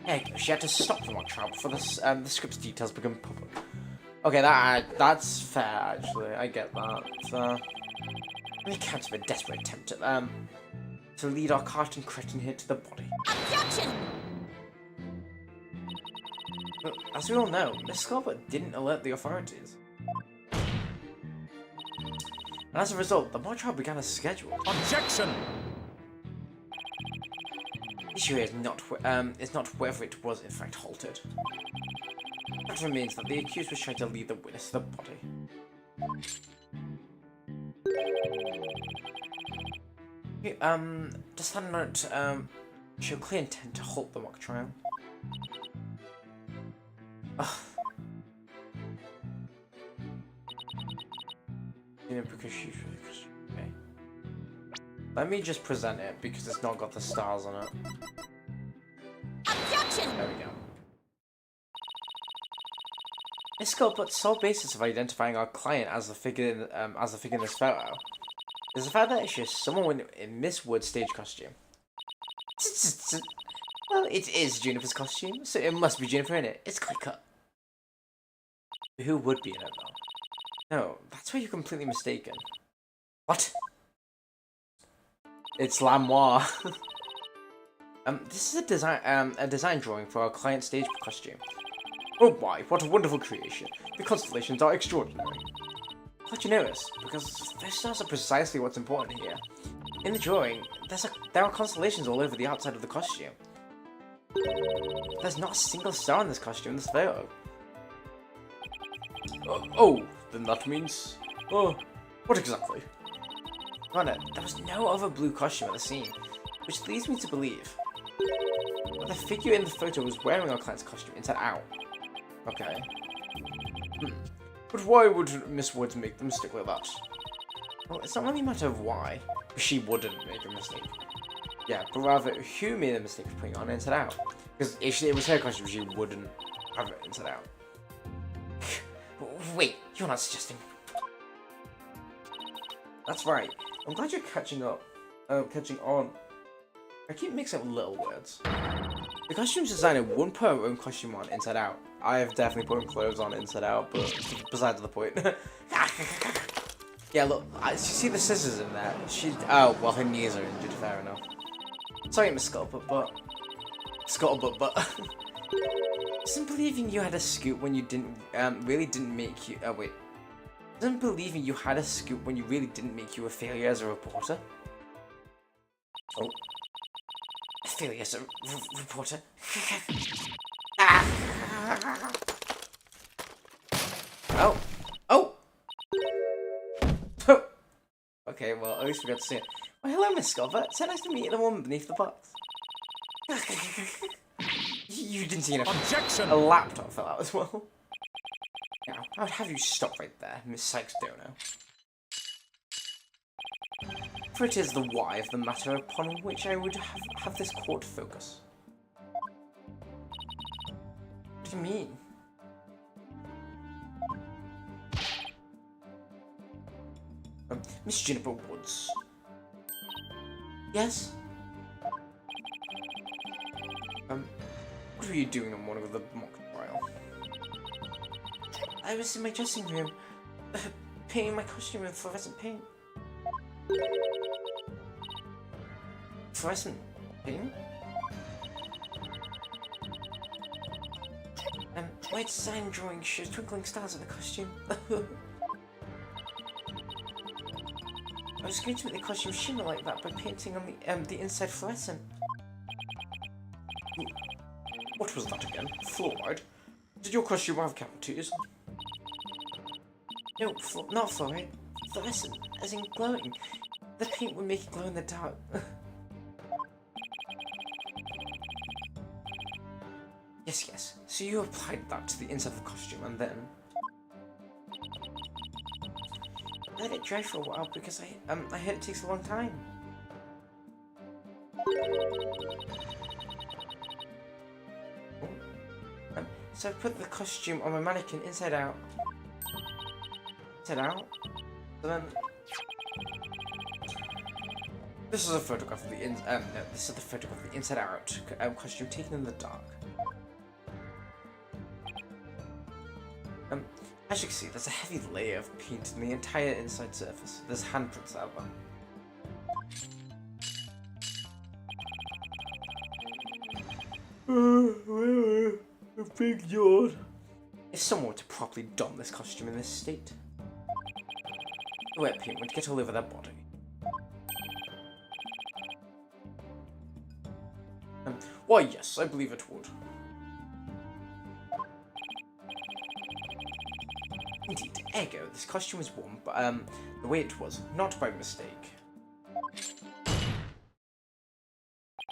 There you go. She had to stop the mock trial before the script's details become public. Okay, that's fair actually. I get that. On the account of a desperate attempt to lead our cartoon cretin here to the body. Objection! But as we all know, Miss Scuttlebutt didn't alert the authorities. And as a result, the mock trial began as scheduled. Objection! The issue is not whether it was in fact halted. That remains that the accused was trying to lead the witness to the body. Does that note show clear intent to halt the mock trial? Ugh. Because she's okay. Let me just present it because it's not got the stars on it. Objection! There we go. Miss Scuttlebutt's sole basis of identifying our client as the figure in this photo is the fact that she's someone in Miss Wood's stage costume. Well, it is Juniper's costume, so it must be Juniper in it. It's clear cut. Who would be in it though? No, that's where you're completely mistaken. What? It's Lamoire. This is a design drawing for our client's stage costume. Oh my, what a wonderful creation. The constellations are extraordinary. How'd you notice? Because those stars are precisely what's important here. In the drawing, there are constellations all over the outside of the costume. There's not a single star in this costume in this photo. Oh, then that means... Oh, what exactly? Rather, there was no other blue costume at the scene, which leads me to believe that the figure in the photo was wearing our client's costume inside out. Okay. But why would Miss Woods make the mistake like that? Well, it's not really a matter of why. She wouldn't make a mistake. Yeah, but rather, who made the mistake of putting it on inside out? Because if it was her costume, she wouldn't have it inside out. Wait, you're not suggesting... That's right. I'm glad you're catching on. I keep mixing up little words. The costumes designer wouldn't put her own costume on inside out. I have definitely put clothes on inside out, but besides the point. Yeah, look, you see the scissors in there? Oh, well, her knees are injured, fair enough. Sorry, Miss Scuttlebutt, but... Doesn't believing you had a scoop when you really didn't make you... wait. Doesn't believing you had a scoop when you really didn't make you a failure as a reporter? Oh. A failure as a reporter? Oh. Oh! Okay, well, at least we got to see it. Oh, hello, Miss Scuttlebutt. So nice to meet the woman beneath the box. You didn't see Objection! a laptop fell out as well. Now, I would have you stop right there, Miss Sykes Dono. For it is the why of the matter upon which I would have this court focus. What do you mean? Miss Juniper Woods. Yes? What were you doing on one of the mock trial? I was in my dressing room, painting my costume with fluorescent paint. Fluorescent paint? White sign drawing shows twinkling stars in the costume. I was going to make the costume shimmer like that by painting on the inside fluorescent. What was that again? Fluoride? Did your costume have cavities? No, not fluoride. Fluorescent, as in glowing. The paint would make it glow in the dark. Yes. So you applied that to the inside of the costume and then let it dry for a while because I heard it takes a long time. So I put the costume on my mannequin inside out. Inside out. So then this is a photograph of the this is the photograph of the inside out costume taken in the dark. As you can see, there's a heavy layer of paint in the entire inside surface. There's handprints out there. A big yawn. If someone were to properly don this costume in this state, the wet paint would get all over their body. Why, yes, I believe it would. Indeed, ergo, this costume was worn, but the way it was, not by mistake.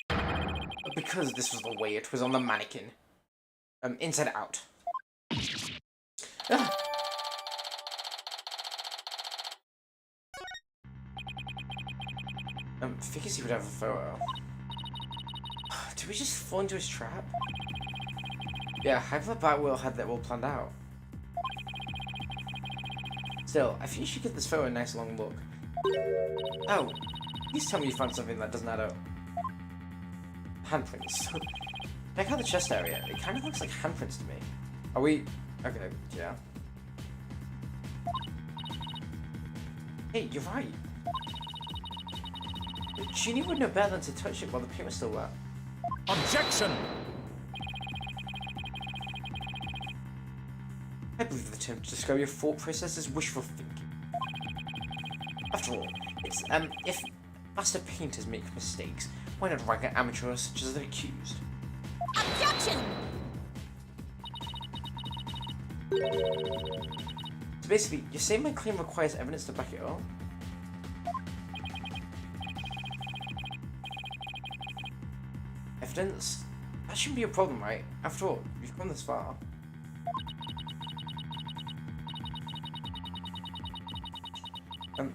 But because this was the way it was on the mannequin. Inside out. Ah. Figures he would have a photo. Did we just fall into his trap? Yeah, I thought Batwheel had that all planned out. Still, I think you should give this photo a nice long look. Oh, please tell me you found something that doesn't add up. Handprints. Check out the chest area. It kind of looks like handprints to me. Are we... Okay, yeah. Hey, you're right. Genie would know better than to touch it while the paint was still wet. Objection! I believe the term to describe your thought process is wishful thinking. After all, it's, if master painters make mistakes, why not rank amateurs such as the accused? Objection! So basically, you're saying my claim requires evidence to back it up? Evidence? That shouldn't be a problem, right? After all, we've come this far.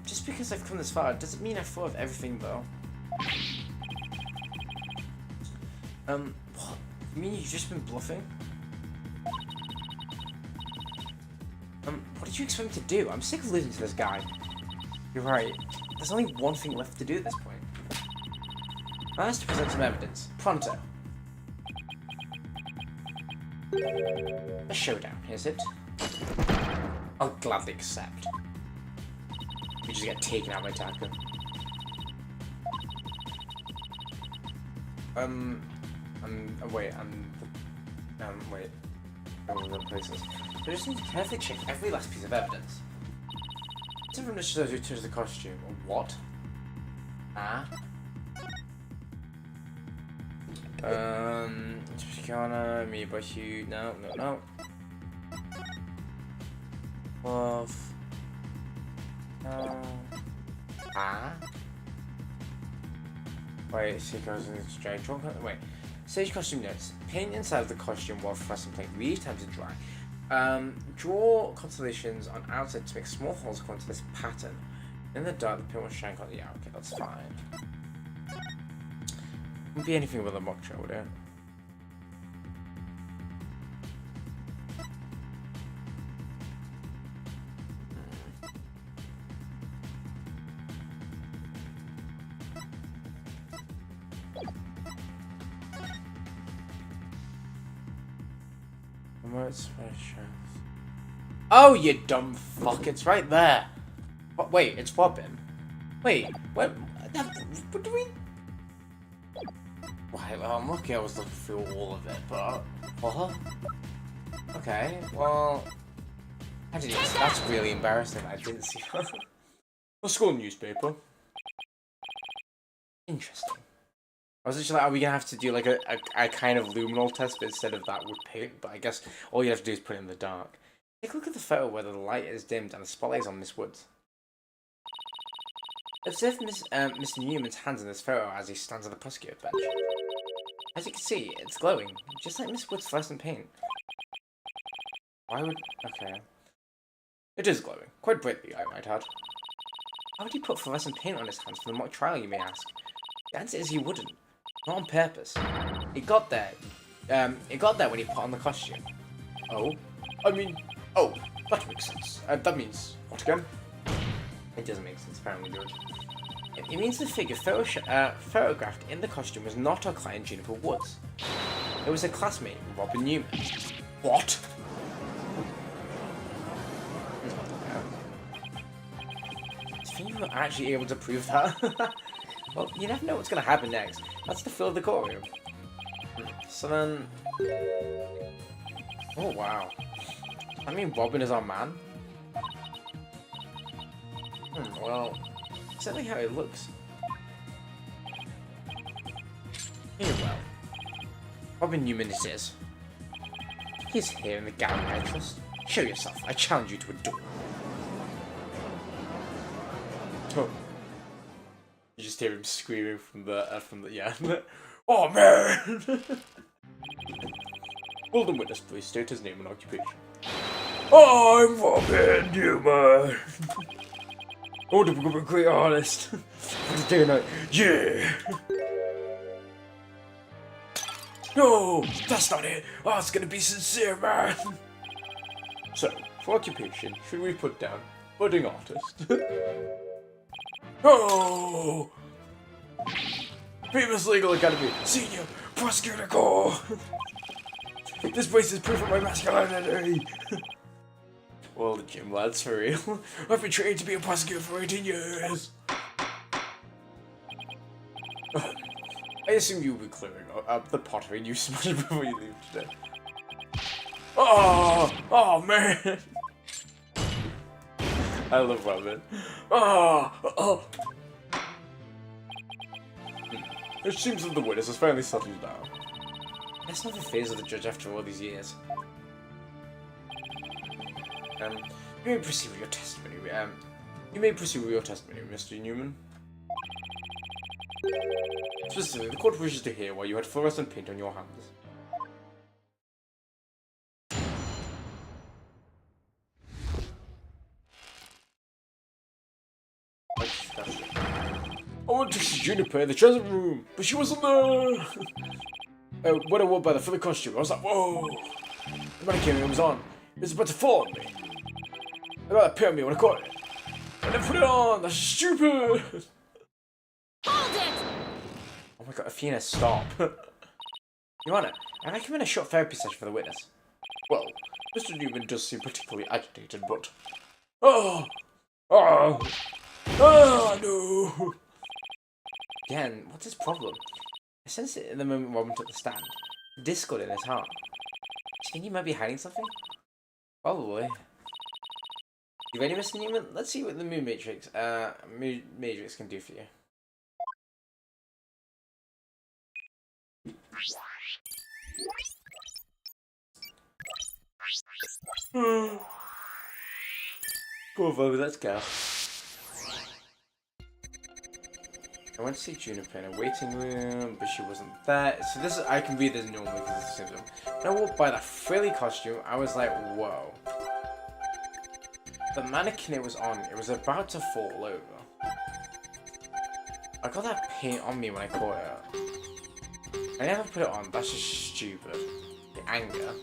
Just because I've come this far doesn't mean I've thought of everything, though. What? You mean you've just been bluffing? What did you expect me to do? I'm sick of losing to this guy. You're right. There's only one thing left to do at this point. I have to present some evidence. Pronto. A showdown, is it? I'll gladly accept. You just get taken out by Taco. Wait, wait. All the places. I just need to carefully check every last piece of evidence. It's from the shows who touched the costume. What? Ah? Tropicana, me by you. No. Love. No. Ah? Wait, see goes in exchange. Wait. Stage costume notes. Paint inside of the costume while fluorescent paint. Leave time to dry. Draw constellations on outside to make small holes according to this pattern. In the dark, the paint will shine. Yeah, okay, that's fine. Wouldn't be anything with a mock show, would it? Oh, you dumb fuck! It's right there. What? Wait, it's Robin. Wait, what do we? Right, well, I'm lucky I was looking through all of it, but what? Okay, well, I didn't. That's really embarrassing. I didn't see that. A school newspaper. Interesting. I was just like, are we gonna have to do like a kind of luminol test, but instead of that with paint? But I guess all you have to do is put it in the dark. Take a look at the photo where the light is dimmed and the spotlight is on Miss Woods. Observe Mr. Newman's hands in this photo as he stands on the prosecutor's bench. As you can see, it's glowing, just like Miss Woods' fluorescent paint. Why would... Okay. It is glowing. Quite brightly, I might add. Why would he put fluorescent paint on his hands for the mock trial, you may ask? The answer is he wouldn't. Not on purpose. It got there when he put on the costume. Oh? I mean... Oh, that makes sense. That means... What again? It doesn't make sense, apparently, George. It means the figure photographed in the costume was not our client Juniper Woods. It was a classmate, Robin Newman. What? Do you think you were actually able to prove that? Well, you never know what's going to happen next. That's the feel of the courtroom. So then... Oh, wow. I mean, Robin is our man? Well, certainly how it looks. Here, well. Robin Newman it is. He's here in the gallery, I trust. Show yourself. I challenge you to a duel. Oh. You just hear him screaming from the yeah. Oh, man! Well done, witness, please state his name and occupation. I'm Robin Newman! I want to become a great artist. For the day and night. Yeah! No! That's not it! Oh, it's gonna be sincere, man! So, for occupation, should we put down budding artist? Oh! Famous Legal Academy, Senior Prosecutor Corps! This place is proof of my masculinity! Well, the gym lads, for real. I've been trained to be a prosecutor for 18 years! I assume you'll be clearing up the pottery you smashed before you leave today. Oh! Oh, man! I love Robin. Oh! Oh! It seems that the witness has finally settled down. That's not the phase of the judge after all these years. You may proceed with your testimony. Mr. Newman. Specifically, the court wishes to hear why you had fluorescent paint on your hands. I went to see Juniper in the treasure room, but she wasn't there. When I walked by the furry costume, I was like, whoa! The mannequin was on. It was about to fall on me. I got that pair on me when I caught it. I didn't put it on. That's stupid. Hold it! Oh my god, Athena, stop. Your Honor, I recommend a short therapy session for the witness. Well, Mr. Newman does seem particularly agitated, but... Oh! Oh! Oh, no! Again, what's his problem? I sense it in the moment Robin took the stand. Discord in his heart. Do you think he might be hiding something? Probably. You ready, Mr. Newman? Let's see what the Moon Matrix can do for you. Go on, Bobby, let's go. I went to see Juniper in a waiting room, but she wasn't there. So this is, I can read this normally because it's a symptom. When I walked by that frilly costume, I was like, whoa. The mannequin it was on, it was about to fall over. I got that paint on me when I caught it. I never put it on, that's just stupid. The anger.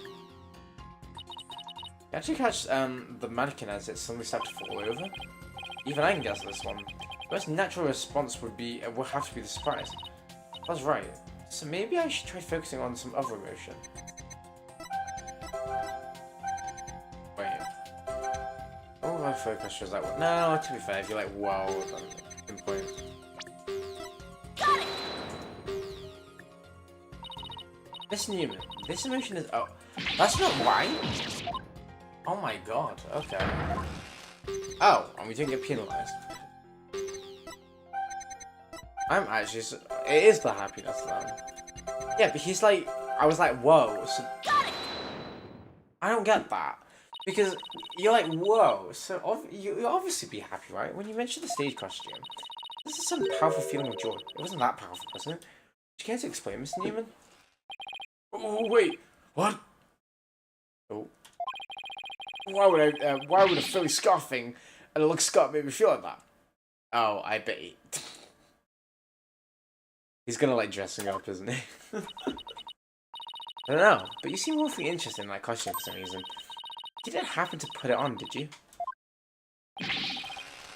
You actually catch the mannequin as it suddenly started to fall over. Even I can guess this one. The most natural response would have to be the surprise. That's right. So maybe I should try focusing on some other emotion. Wait. Oh, my focus was like, no, to be fair, if you're like, whoa, then point. Got it! Miss Newman, this emotion is, oh, that's not right. Oh my god, okay. Oh, and we didn't get penalized. I'm actually, it is the happiness then. Yeah, but he's like, I was like, whoa, so I don't get that. Because you're like, whoa, so you'll obviously be happy, right? When you mentioned the stage costume, this is some powerful feeling of joy. It wasn't that powerful, wasn't it? Would you care to explain, Mr. Newman? Oh, wait, what? Oh. Why would a Philly scoffing and a look Scott make me feel like that? Oh, I bet he's gonna like dressing up, isn't he? I don't know, but you seem awfully interested in that costume for some reason. You didn't happen to put it on, did you?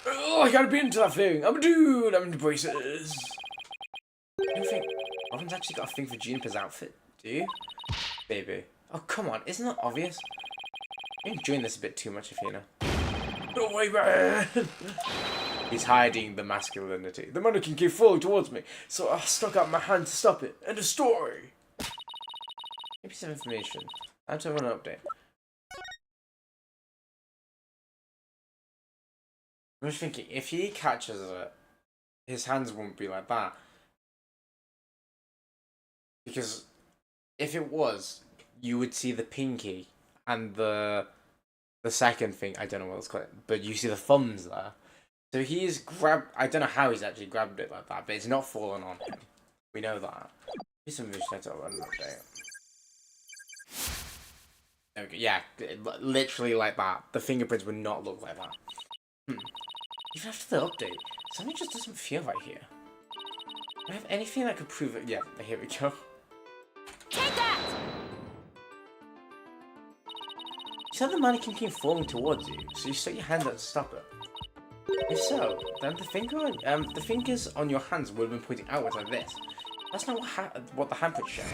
Oh, I gotta be into that thing. I'm a dude. I'm into braces. I don't think Robin's actually got a thing for Juniper's outfit, do you? Baby. Oh, come on. Isn't that obvious? You're enjoying this a bit too much, Athena. No way, man! He's hiding the masculinity. The mannequin came falling towards me, so I stuck out my hand to stop it. End of story! Maybe some information. Time to have an update. I'm just thinking, if he catches it, his hands won't be like that. Because if it was, you would see the pinky and the second thing, I don't know what it's called, but you see the thumbs there. So he's grabbed, I don't know how he's actually grabbed it like that, but it's not fallen on him. We know that. Here's some vision to run an update. Okay, yeah, literally like that. The fingerprints would not look like that. Even after the update, something just doesn't feel right here. Do I have anything that could prove it? Yeah, here we go. Take that! You said the mannequin came falling towards you, so you stuck your hand out to stop it. If so, then the fingers on your hands would have been pointing outwards like this. That's not what the handprint show.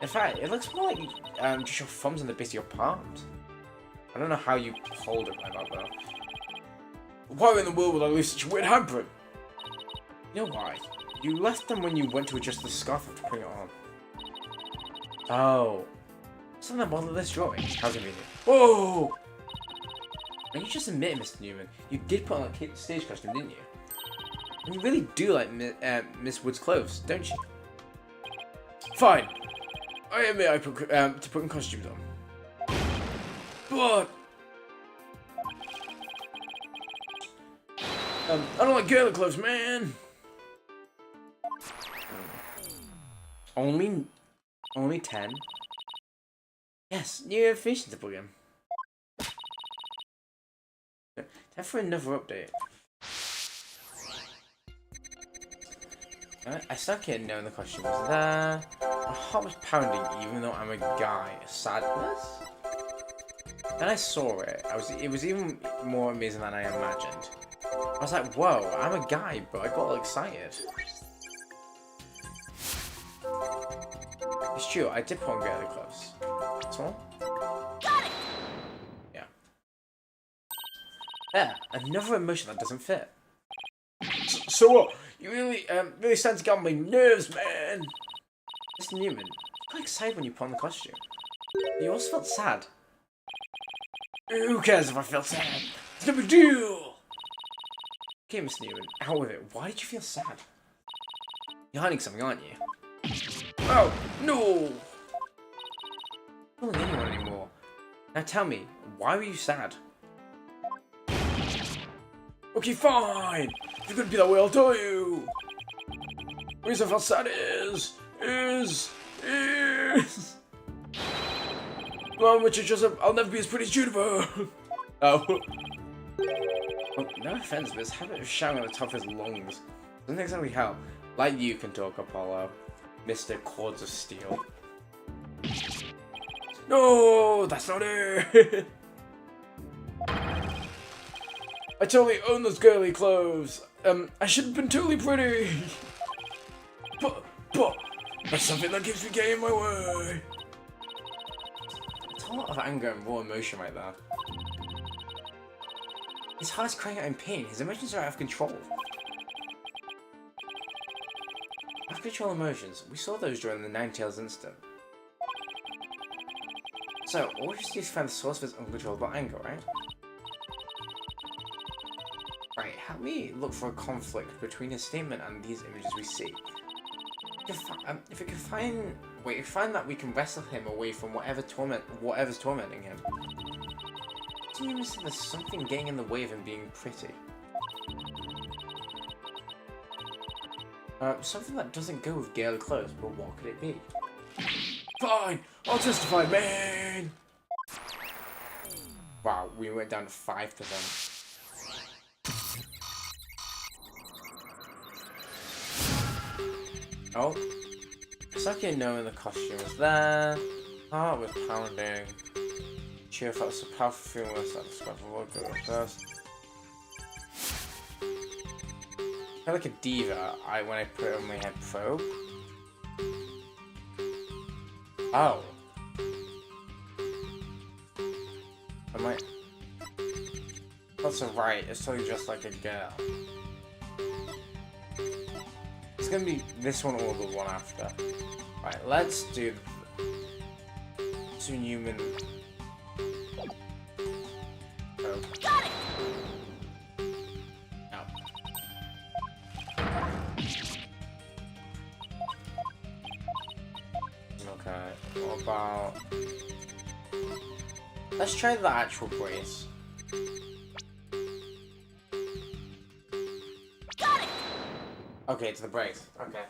In fact, it looks more like just your thumbs and the base of your palms. I don't know how you hold it like that though. Why in the world would I lose such a weird handprint? You know why? You left them when you went to adjust the scarf after putting it on. Oh. Something about this drawing. How convenient. Whoa! And you just admit it, Mr. Newman. You did put on a stage costume, didn't you? And you really do like Miss Wood's clothes, don't you? Fine. I admit I put to putting costumes on. But I don't like girly clothes, man. Only 10. Yes, new information to plug in. Time for another update. I stuck it knowing the costume was there. My heart was pounding even though I'm a guy. Sadness? Then I saw it. It was even more amazing than I imagined. I was like, whoa, I'm a guy, but I got all excited. It's true, I did put on girly clothes. This one? Got it! Yeah. There, another emotion that doesn't fit. So what? You really starting to get on my nerves, man. Mr. Newman, you got excited when you put on the costume. You also felt sad. Who cares if I felt sad? It's no big deal. Okay, Mr. Newman, out with it. Why did you feel sad? You're hiding something, aren't you? Oh, no! I'm not feeling anyone anymore. Now tell me, why were you sad? Okay, fine. If you're gonna be that way, I'll tell you. The reason I felt sad is... Mom, Richard, Joseph, I'll never be as pretty as Juniper. Oh. Well, no offense, but his habit of shouting at the top of his lungs doesn't exactly help. Like you can talk, Apollo. Mr. Cords of Steel. No, that's not it. I totally own those girly clothes. I should have been totally pretty. But, that's something that keeps me getting in my way. It's a lot of anger and raw emotion right there. His heart's crying out in pain. His emotions are out of control. Out of control emotions. We saw those during the Ninetales incident. So, all we just need to find the source of his uncontrollable anger, right? Right, help me look for a conflict between his statement and these images we see. If we can find that we can wrestle him away from whatever's tormenting him. Do you miss there's something getting in the way of him being pretty? Something that doesn't go with girly clothes, but what could it be? Fine, I'll testify, man! Wow, we went down to 5%. Oh, Saki knowing the costume was there. Heart was pounding. Cheer felt so powerful feeling was that the Scuttlebutt go first. I felt like a diva when I put it on my head probe. Oh. Am I? That's alright, it's totally just like a girl. It's gonna be this one or the one after. Right, let's do Soon Human. Oh. Got it! No. Okay, what about... Let's try the actual brace. Okay, it's the brace. Okay.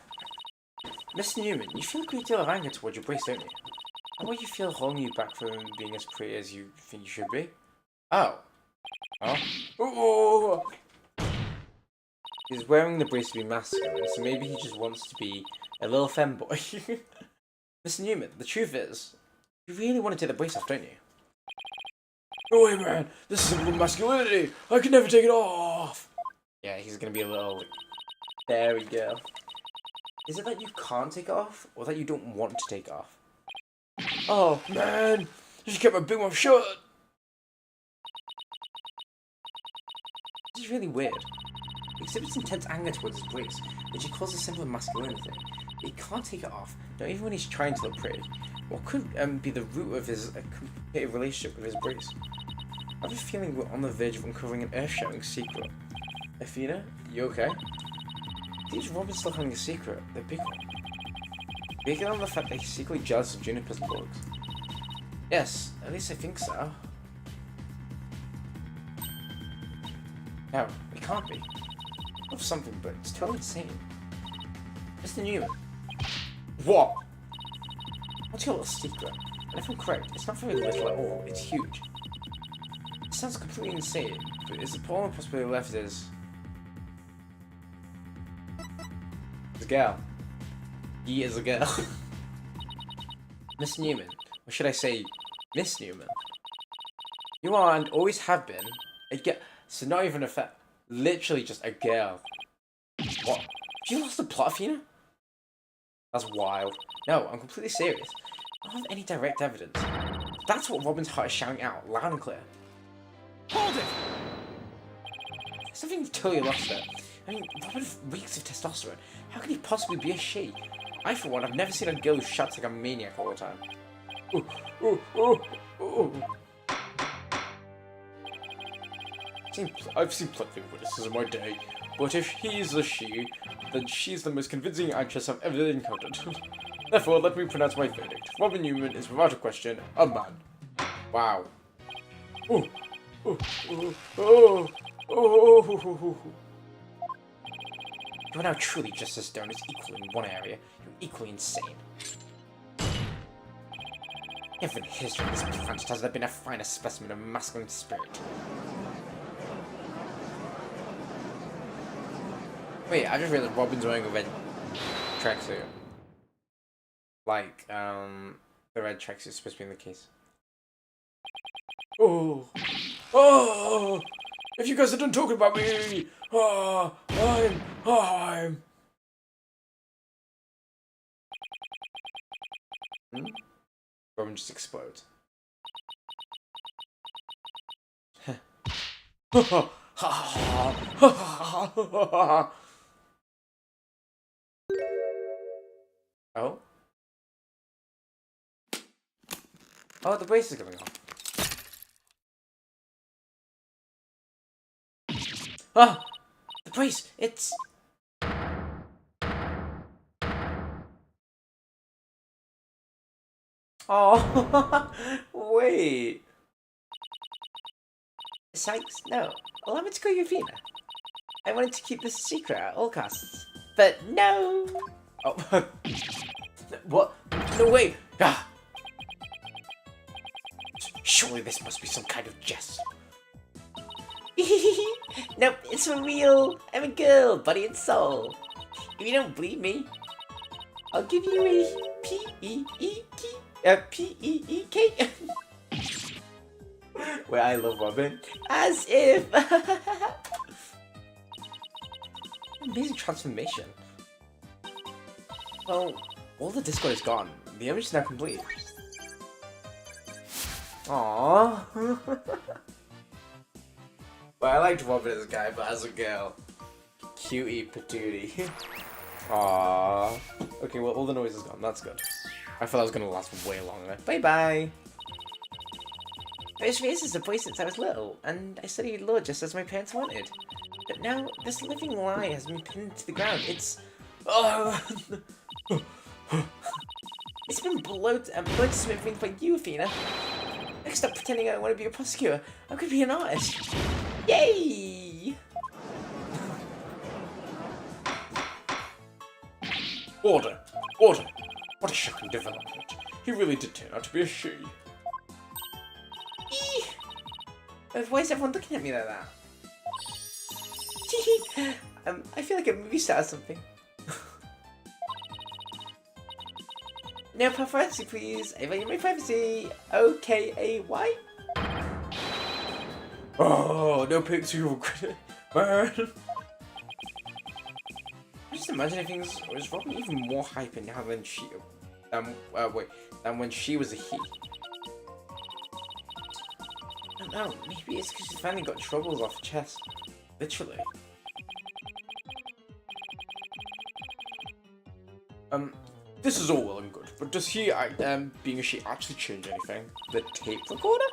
Mr. Newman, you feel a great deal of anger towards your brace, don't you? How will you feel holding you back from being as pretty as you think you should be? Oh. Oh? Oh! He's wearing the brace to be masculine, so maybe he just wants to be a little femboy. Mr. Newman, the truth is, you really want to take the brace off, don't you? No way, man! This is simple masculinity! I can never take it off! Yeah, he's gonna be a little... There we go. Is it that you can't take it off, or that you don't want to take it off? Oh, man! I just kept my big mouth shut! This is really weird. He exhibits intense anger towards his brace, which he calls a symbol of masculinity. But he can't take it off, not even when he's trying to look pretty. What could be the root of his complicated relationship with his brace? I have a feeling we're on the verge of uncovering an earth-shattering secret. Athena, you okay? Is Robin still having a secret? The big one. Bigger than the fact that he's secretly jealous of Juniper's looks. Yes, at least I think so. No, it can't be. Of something, but it's totally insane. Mr. Newman. What? What's your little secret? And if I'm correct, it's not very little at all, it's huge. It sounds completely insane, but is the only possibility left is... a girl. He is a girl. Miss Newman. Or should I say, Miss Newman? You are and always have been a girl. So not even a literally just a girl. What? Have you lost the plot, Athena? That's wild. No, I'm completely serious. I don't have any direct evidence. That's what Robin's heart is shouting out, loud and clear. Hold it! Something totally lost there. I mean, Robin reeks of testosterone. How can he possibly be a she? I, for one, have never seen a girl who shouts like a maniac all the time. Ooh, ooh, ooh, ooh. I've seen plenty of witnesses in my day, but if he's a she, then she's the most convincing actress I've ever encountered. Therefore, let me pronounce my verdict. Robin Newman is, without a question, a man. Wow. Ooh, ooh, ooh, ooh. Oh. You're now truly just as stoned as equal in one area. You're equally insane. Never in the history of this franchise has there been a finer specimen of masculine spirit. Wait, I just realized Robin's wearing a red tracksuit. Like, the red tracksuit is supposed to be in the case. Oh! Oh! If you guys are done talking about me! Oh! I'm... Robin just explodes. Oh? Oh, the brace is going on. Ah! The brace! It's... Oh! Wait! Sykes, no. Allow me to call you Vina. I wanted to keep this a secret at all costs. But no! Oh. What? No way! Ah! Surely this must be some kind of jest. Nope, it's for real. I'm a girl, body and soul. If you don't believe me, I'll give you a P-E-E-K. Where I love Robin. As if. Amazing transformation. Well, all the Discord is gone. The image is now complete. Aww. Well, I liked Robin as a guy, but as a girl, cutie patootie. Aww. Okay, well, all the noise is gone. That's good. I thought that was gonna last way longer. Bye bye. I was raised as a boy since I was little, and I studied law just as my parents wanted. But now, this living lie has been pinned to the ground. It's... Oh! It's been bloated and blood smithered by you, Athena. Next up, pretending I want to be a prosecutor, I'm going to be an artist. Yay! Order! Order! What a shocking development. He really did turn out to be a she. Why is everyone looking at me like that? I feel like a movie star or something. No paparazzi, please. I value my privacy. OKAY. Oh, no pics, you regret it. Man. Just imagine if things was Robin even more hyper now than she. Than when she was a he. I don't know, maybe it's because she's finally got troubles off her chest. Literally. This is all well and good, but does he, being a she, actually change anything? The tape recorder?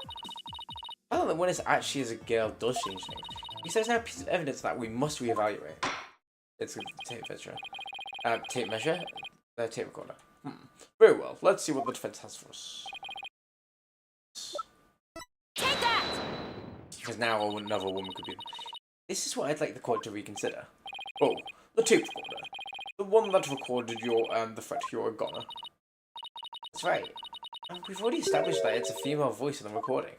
I don't know when it's actually as a girl does change things. He says now a piece of evidence that we must reevaluate. It's a tape measure. Tape measure? Tape recorder. Very well, let's see what the defense has for us. Take that! Because now another woman could be... This is what I'd like the court to reconsider. Oh, the tape recorder. The one that recorded your, the threat to your goner. That's right. We've already established that it's a female voice in the recording.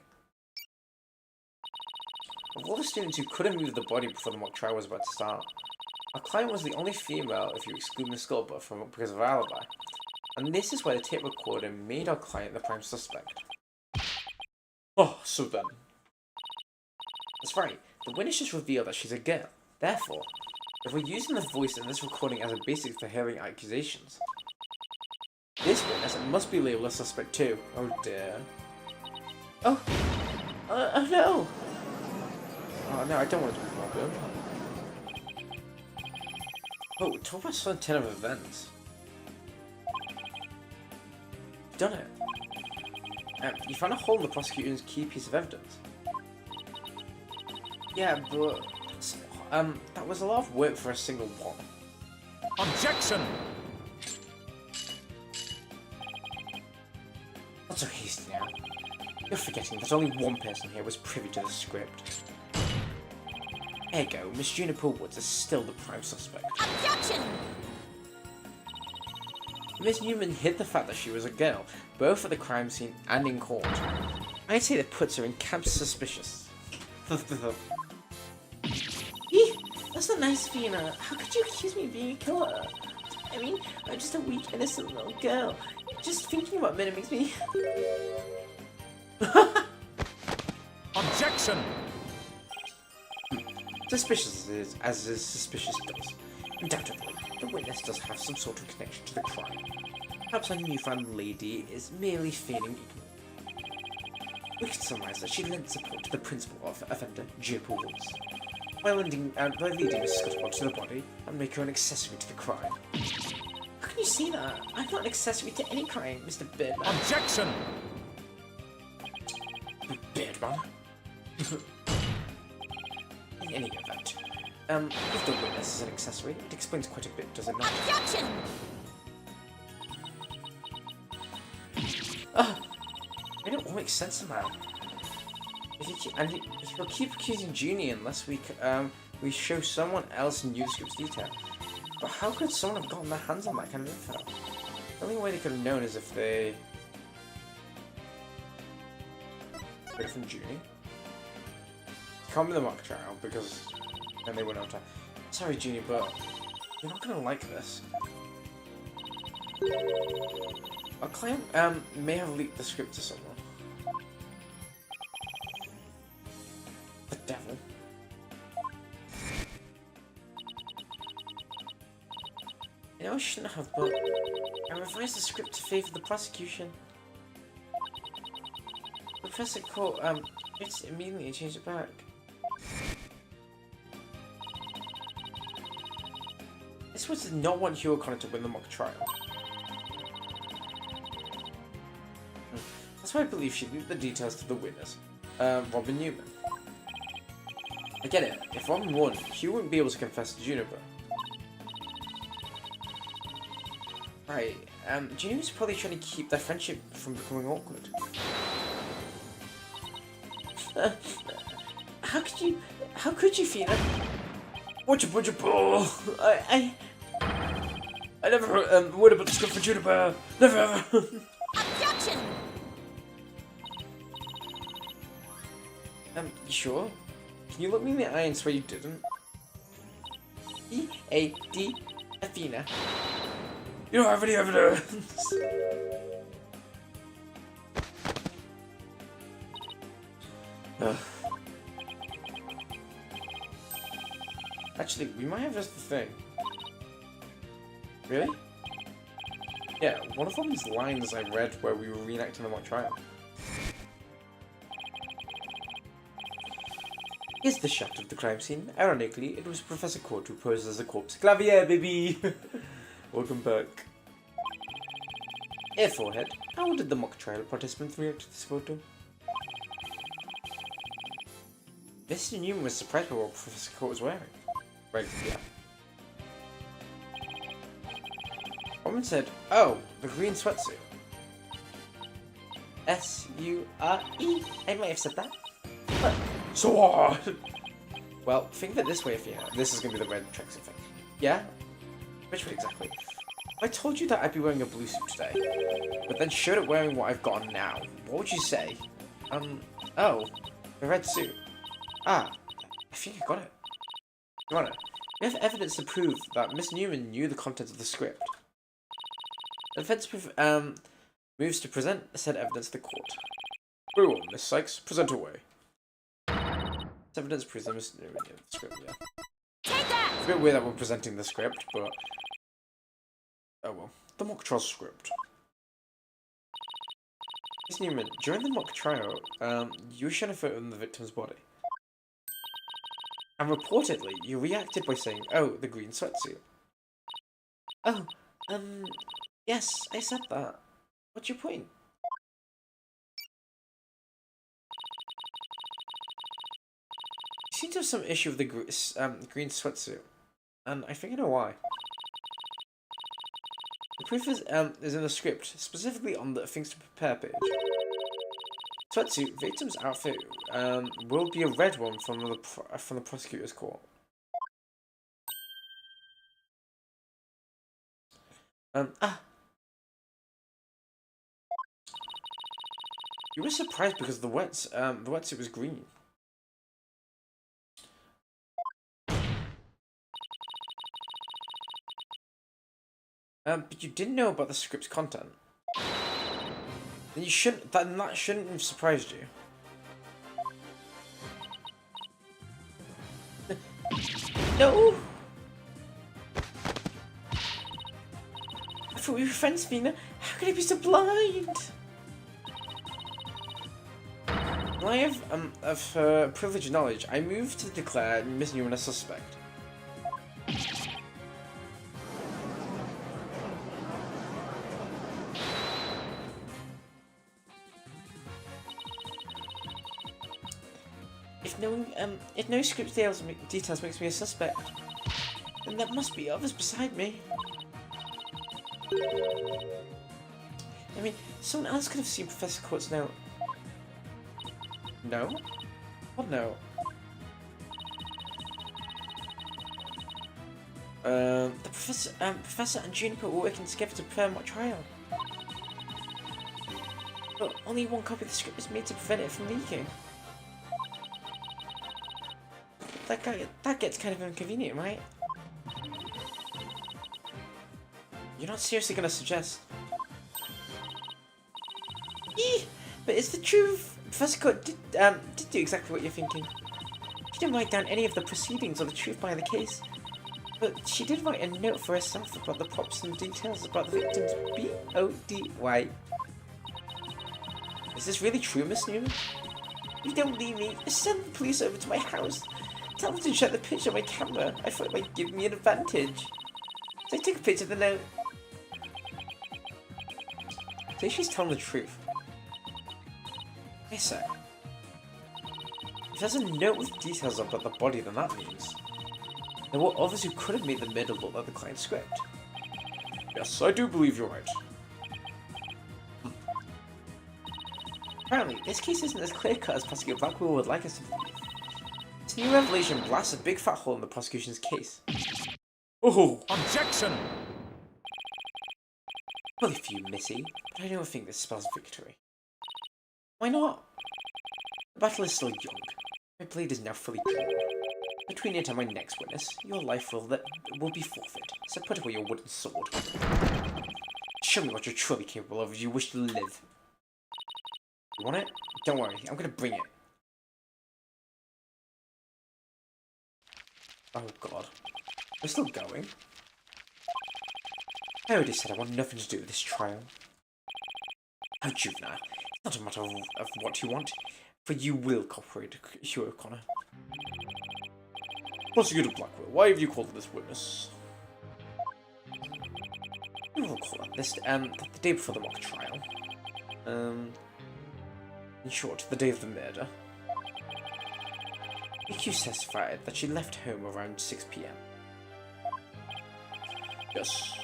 Of all the students who couldn't move the body before the mock trial was about to start, our client was the only female if you exclude the Scuttlebutt because of her alibi. And this is why the tape recorder made our client the prime suspect. Oh, so then. That's right. The witness just revealed that she's a girl. Therefore, if we're using the voice in this recording as a basis for hearing accusations, this witness must be labeled a suspect too. Oh dear. Oh. Oh no. Oh no, I don't want to be Robin. Oh, talk about some 10 of events. You've done it. You found a hole in the prosecutor's key piece of evidence. Yeah, but that was a lot of work for a single one. Objection! Not so hasty now. You're forgetting that only one person here was privy to the script. Ergo, Miss Juniper Woods is still the prime suspect. Objection! Miss Newman hid the fact that she was a girl, both at the crime scene and in court. I'd say that puts her in camp suspicious. Eeh, that's not nice, Fina. How could you accuse me of being a killer? I mean, I'm just a weak, innocent little girl. Just thinking about men makes me... Objection! Suspicious as is suspicious does. Undoubtedly, the witness does have some sort of connection to the crime. Perhaps our newfound lady is merely feigning ignorance. We could surmise that she lent support to the principal offender, Juniper Woods, by leading Scuttlebutt to the body and make her an accessory to the crime. How can you say that? I'm not an accessory to any crime, Mr. Birdman. Objection! Birdman? In any event, if the witness is an accessory, it explains quite a bit, does it not? Objection! It all makes sense somehow. He'll keep accusing Junie unless we show someone else knew the script's detail. But how could someone have gotten their hands on that kind of info? The only way they could have known is if they... Heard it from Junie? Can't be the mock trial, because then they wouldn't have to... Sorry, Junie, but you're not gonna like this. Our client may have leaked the script to someone. The devil. You know, I shouldn't have, but I revised the script to favour the prosecution. Professor Court, it's immediately changed it back. This was not want Hugh O'Connor to win the mock trial. That's why I believe she leaked the details to the witness, Robin Newman. I get it. If Robin won, Hugh wouldn't be able to confess to Juniper. Right, Juniper's probably trying to keep their friendship from becoming awkward. How could you, Fina? What you pull? I never would have been script for Juniper. Never ever. Objection! You sure? Can you look me in the eye and swear you didn't? E-A-D, Athena. You don't have any evidence. Actually, we might have just the thing. Really? Yeah, one of them's lines I read where we were reenacting the mock trial. Here's the shot of the crime scene. Ironically, it was Professor Court who posed as a corpse. Clavier, baby! Welcome back. Air forehead. How did the mock trial participants react to this photo? Mr. Newman was surprised by what Professor Court was wearing. Right, yeah. Woman said, "Oh, the green sweatsuit." S-U-R-E. I might have said that. But, so what? Well, think of it this way, if you have. This is going to be the red tracksuit thing. Yeah? Which way exactly? I told you that I'd be wearing a blue suit today, but then showed it wearing what I've got on now. What would you say? Oh, the red suit. Ah, I think I got it. Your Honor, we have evidence to prove that Miss Newman knew the contents of the script. The defense moves to present said evidence to the court. Very well, Miss Sykes, present away. This evidence proves that Miss Newman knew the script, yeah. Take that! It's a bit weird that we're presenting the script, but... Oh well. The mock trial script. Miss Newman, during the mock trial, you were shown a photo of the victim's body. And reportedly, you reacted by saying, "Oh, the green sweatsuit." Oh, yes, I said that. What's your point? You seem to have some issue with the green sweatsuit, and I think I know why. The proof is in the script, specifically on the things to prepare page. sweatsuit, victim's outfit will be a red one from the prosecutor's court. You were surprised because the wetsuit was green. But you didn't know about the script's content. Then you shouldn't. That shouldn't have surprised you. No. I thought we were friends, Mina. How could I be so blind? In light of privileged knowledge, I moved to declare Miss Newman a suspect. If no script details makes me a suspect, then there must be others beside me. I mean, someone else could have seen Professor Court's note. No? What note? The Professor and Juniper were working together to prepare my trial. But only one copy of the script was made to prevent it from leaking. That gets kind of inconvenient, right? You're not seriously gonna suggest? Eeh! But it's the truth. Professor Court did do exactly what you're thinking. She didn't write down any of the proceedings or the truth behind the case, but she did write a note for herself about the props and details about the victim's B.O.D.Y. Is this really true, Miss Newman? If you don't believe me, send the police over to my house. Tell them to check the picture of my camera. I thought it might give me an advantage. So I took a picture of the note. So she's telling the truth. Wait a sec. If there's a note with details about the body, then that means there were others who could have made the murder look like the client's script. Yes, I do believe you're right. Apparently, this case isn't as clear-cut as Prosecutor Blackwell would like us to believe. This new revelation blasts a big fat hole in the prosecution's case. Oh! Objection! Well, if you, Missy, but I don't think this spells victory. Why not? The battle is still young. My blade is now fully drawn. Between it and my next witness, your life will be forfeit, so put away your wooden sword. Show me what you're truly capable of if you wish to live. You want it? Don't worry, I'm gonna bring it. Oh god. We're still going? I already said I want nothing to do with this trial. Oh, Juvenile. It's not a matter of what you want, for you will cooperate, Hugh O'Connor. Prosecutor Blackwell, why have you called this witness? We will call it this, the day before the mock trial. In short, the day of the murder. The accused testified that she left home around 6 p.m. Yes.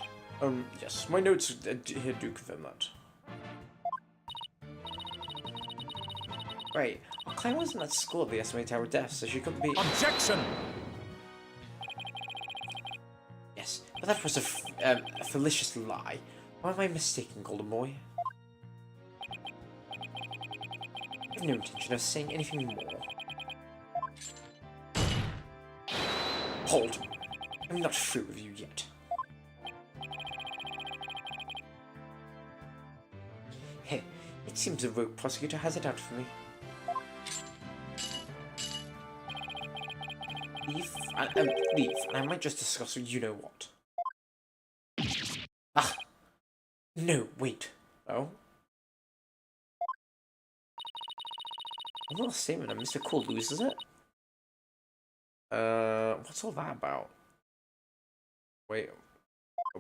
Yes, my notes here do confirm that. Right, our client wasn't at school at the estimated hour of death, so she couldn't be— Objection! Yes, but that was a fallacious lie. Why am I mistaken, Golden Boy? I have no intention of saying anything more. Hold! I'm not through with you yet. Hey, it seems the rogue prosecutor has it out for me. Leave, and I might just discuss you know what. Ah! No, wait. Oh? A little statement and Mr. Cool loses it? What's all that about? Wait.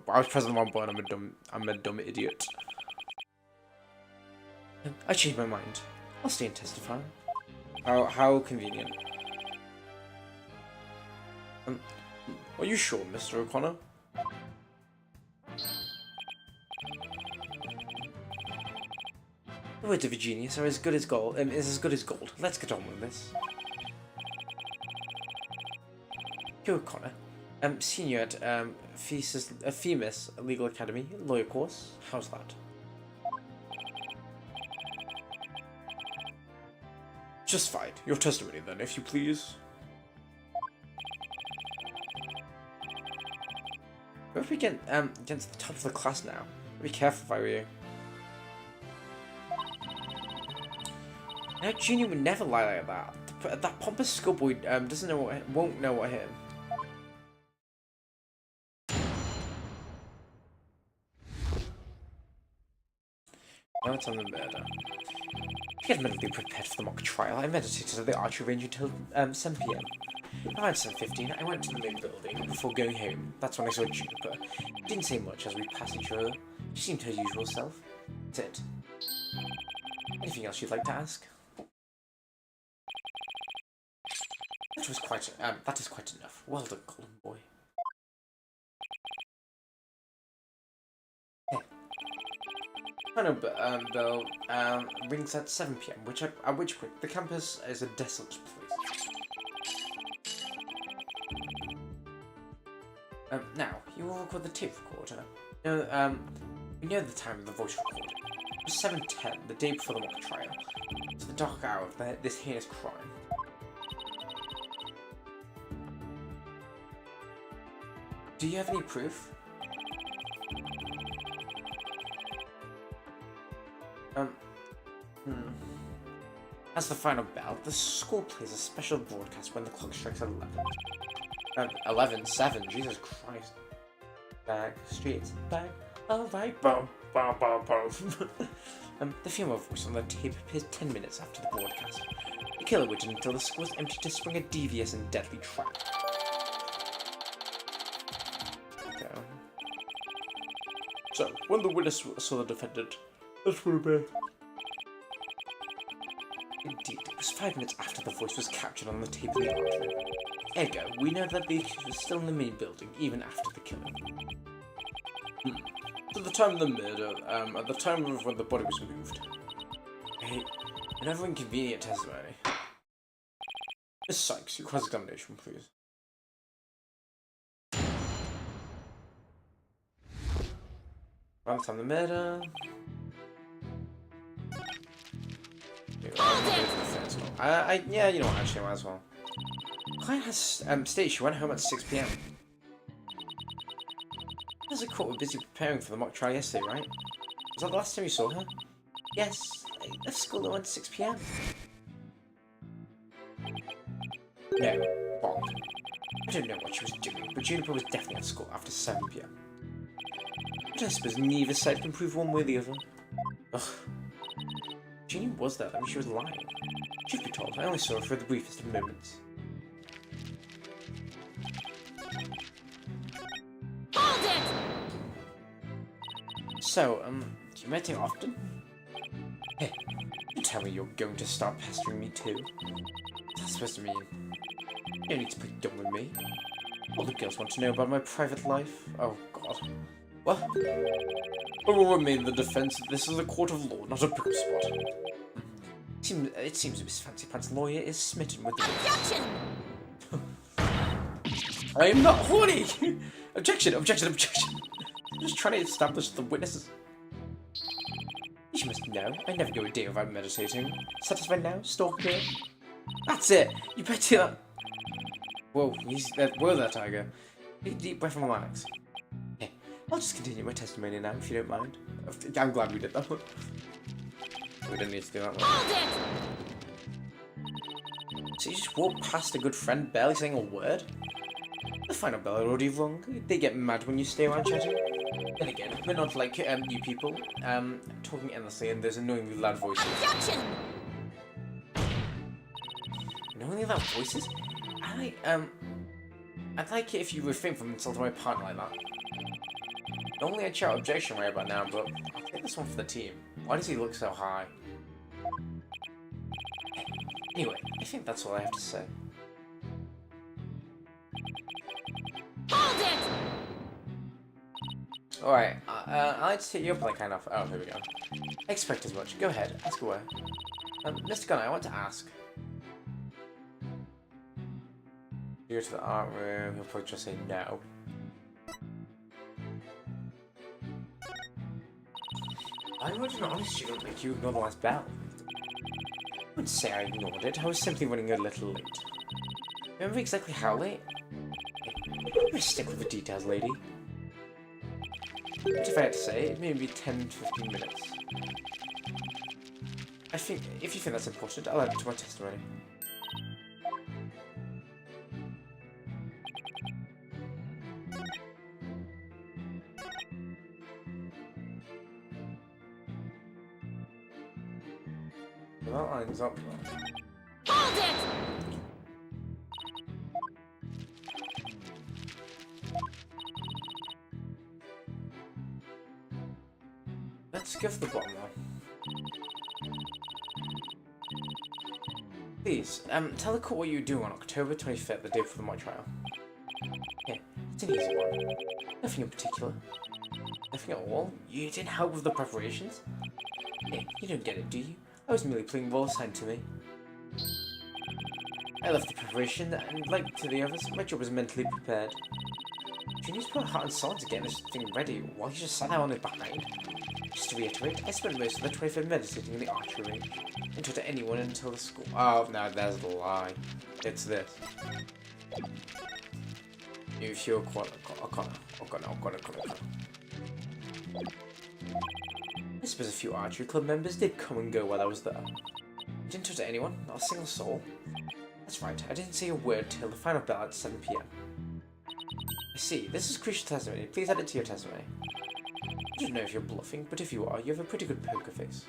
I was pressing the wrong button, I'm a dumb idiot. I changed my mind. I'll stay and testify. How convenient. Are you sure, Mr. O'Connor? The words of a genius are as good as gold. Is as good as gold. Let's get on with this. Hugh O'Connor, senior at FEMIS Legal Academy, lawyer course. How's that? Just fine. Your testimony then, if you please. We're up against the top of the class now. Be careful if I were you. Now, Junior would never lie like that. That pompous schoolboy won't know what hit him. Now it's on the murder. To get mentally prepared for the mock trial, I meditated at the archery range until 7 PM. Around 7:15, I went to the main building before going home. That's when I saw Juniper. She didn't say much as we passed each other. She seemed her usual self. That's it. Anything else you'd like to ask? That is quite enough. Well done, Golden Boy. Hey. Final bell rings at 7 PM, at which point the campus is a desolate place. Now, you will record the tape recorder. We know the time of the voice recording. It was 7:10, the day before the mock trial. It's the dark hour of this heinous crime. Do you have any proof? As the final bell, the school plays a special broadcast when the clock strikes 11. 11:07, Jesus Christ. Back, streets, back, alright, boom, boom, boom, boom. The female voice on the tape appears 10 minutes after the broadcast. The killer waited until the school was empty to spring a devious and deadly trap. Okay. So, when the witness saw the defendant, that's what it be. Indeed, it was 5 minutes after the voice was captured on the tape in the archery. Ergo, we know that the accused was still in the main building even after the killing. At the time of the murder, at the time of when the body was moved. Another inconvenient testimony. Miss Sykes, your cross-examination, please. Around the time of the murder. Yeah, you know what, actually, I might as well. Client has stated she went home at 6 PM. As the court were busy preparing for the mock trial yesterday, right? Was that the last time you saw her? Yes, I left school at around 6 PM. No, wrong. I don't know what she was doing, but Juniper was definitely at school after 7 PM. But I suppose neither side can prove one way or the other. Ugh. Jeannie was there, that means she was lying. Truth be told, I only saw her for the briefest of moments. Hold it! So, do you meditate often? Hey, you tell me you're going to start pestering me too. What's that supposed to mean? You don't need to play dumb with me. All the girls want to know about my private life. Oh, God. What? I will remain the defense that this is a court of law, not a poop spot. It seems Miss Fancy Pants' lawyer is smitten with the... Objection! I am not horny! Objection, objection, objection! I'm just trying to establish the witnesses. You must know, I never go a day without meditating. Satisfied now? Stalk here? That's it! You bet you that... Whoa, whoa there, Tiger. Take a deep breath and relax. Hey, I'll just continue my testimony now, if you don't mind. I'm glad we did that one. We didn't need to do that one. Hold it! So you just walk past a good friend barely saying a word? The final bell are already wrong. They get mad when you stay around chatting. Then again, we're not like you people, talking endlessly and there's annoyingly loud voices. Objection! Annoyingly loud voices? I'd like it if you refrain from insulting my partner like that. Normally I'd shout objection right about now, but I'll take this one for the team. Why does he look so high? Anyway, I think that's all I have to say. Hold it! Alright, I'd like to take you up on that kind of... Oh, here we go. I expect as much. Go ahead, ask away. Mr. Gunner, I want to ask. You go to the art room, he'll probably just say no. Why would an honest student make you ignore the last bell? I wouldn't say I ignored it, I was simply running a little late. Remember exactly how late? Let me stick with the details, lady. But if I had to say, it may be 10 to 15 minutes. I think, if you think that's important, I'll add it to my testimony. Well, that line's up. Hold it! Let's give the bottom now. Please, tell the court what you do on October 25th, the day before the mock trial. Yeah, it's an easy one. Nothing in particular. Nothing at all? You didn't help with the preparations? Hey, you don't get it, do you? I was merely playing role assigned to me. I left the preparation, and like to the others, my job was mentally prepared. You need to put heart and soul into getting this thing ready while you just sat there on it behind. Just to reiterate, I spent most of the 25th meditating in the archery range. Didn't talk to anyone until the school. Oh, no, there's the lie. It's this. If you're O'Connor. I suppose a few archery club members did come and go while I was there. I didn't talk to anyone, not a single soul. That's right, I didn't say a word till the final bell at 7 PM. I see, this is crucial testimony. Please add it to your testimony. I don't know if you're bluffing, but if you are, you have a pretty good poker face.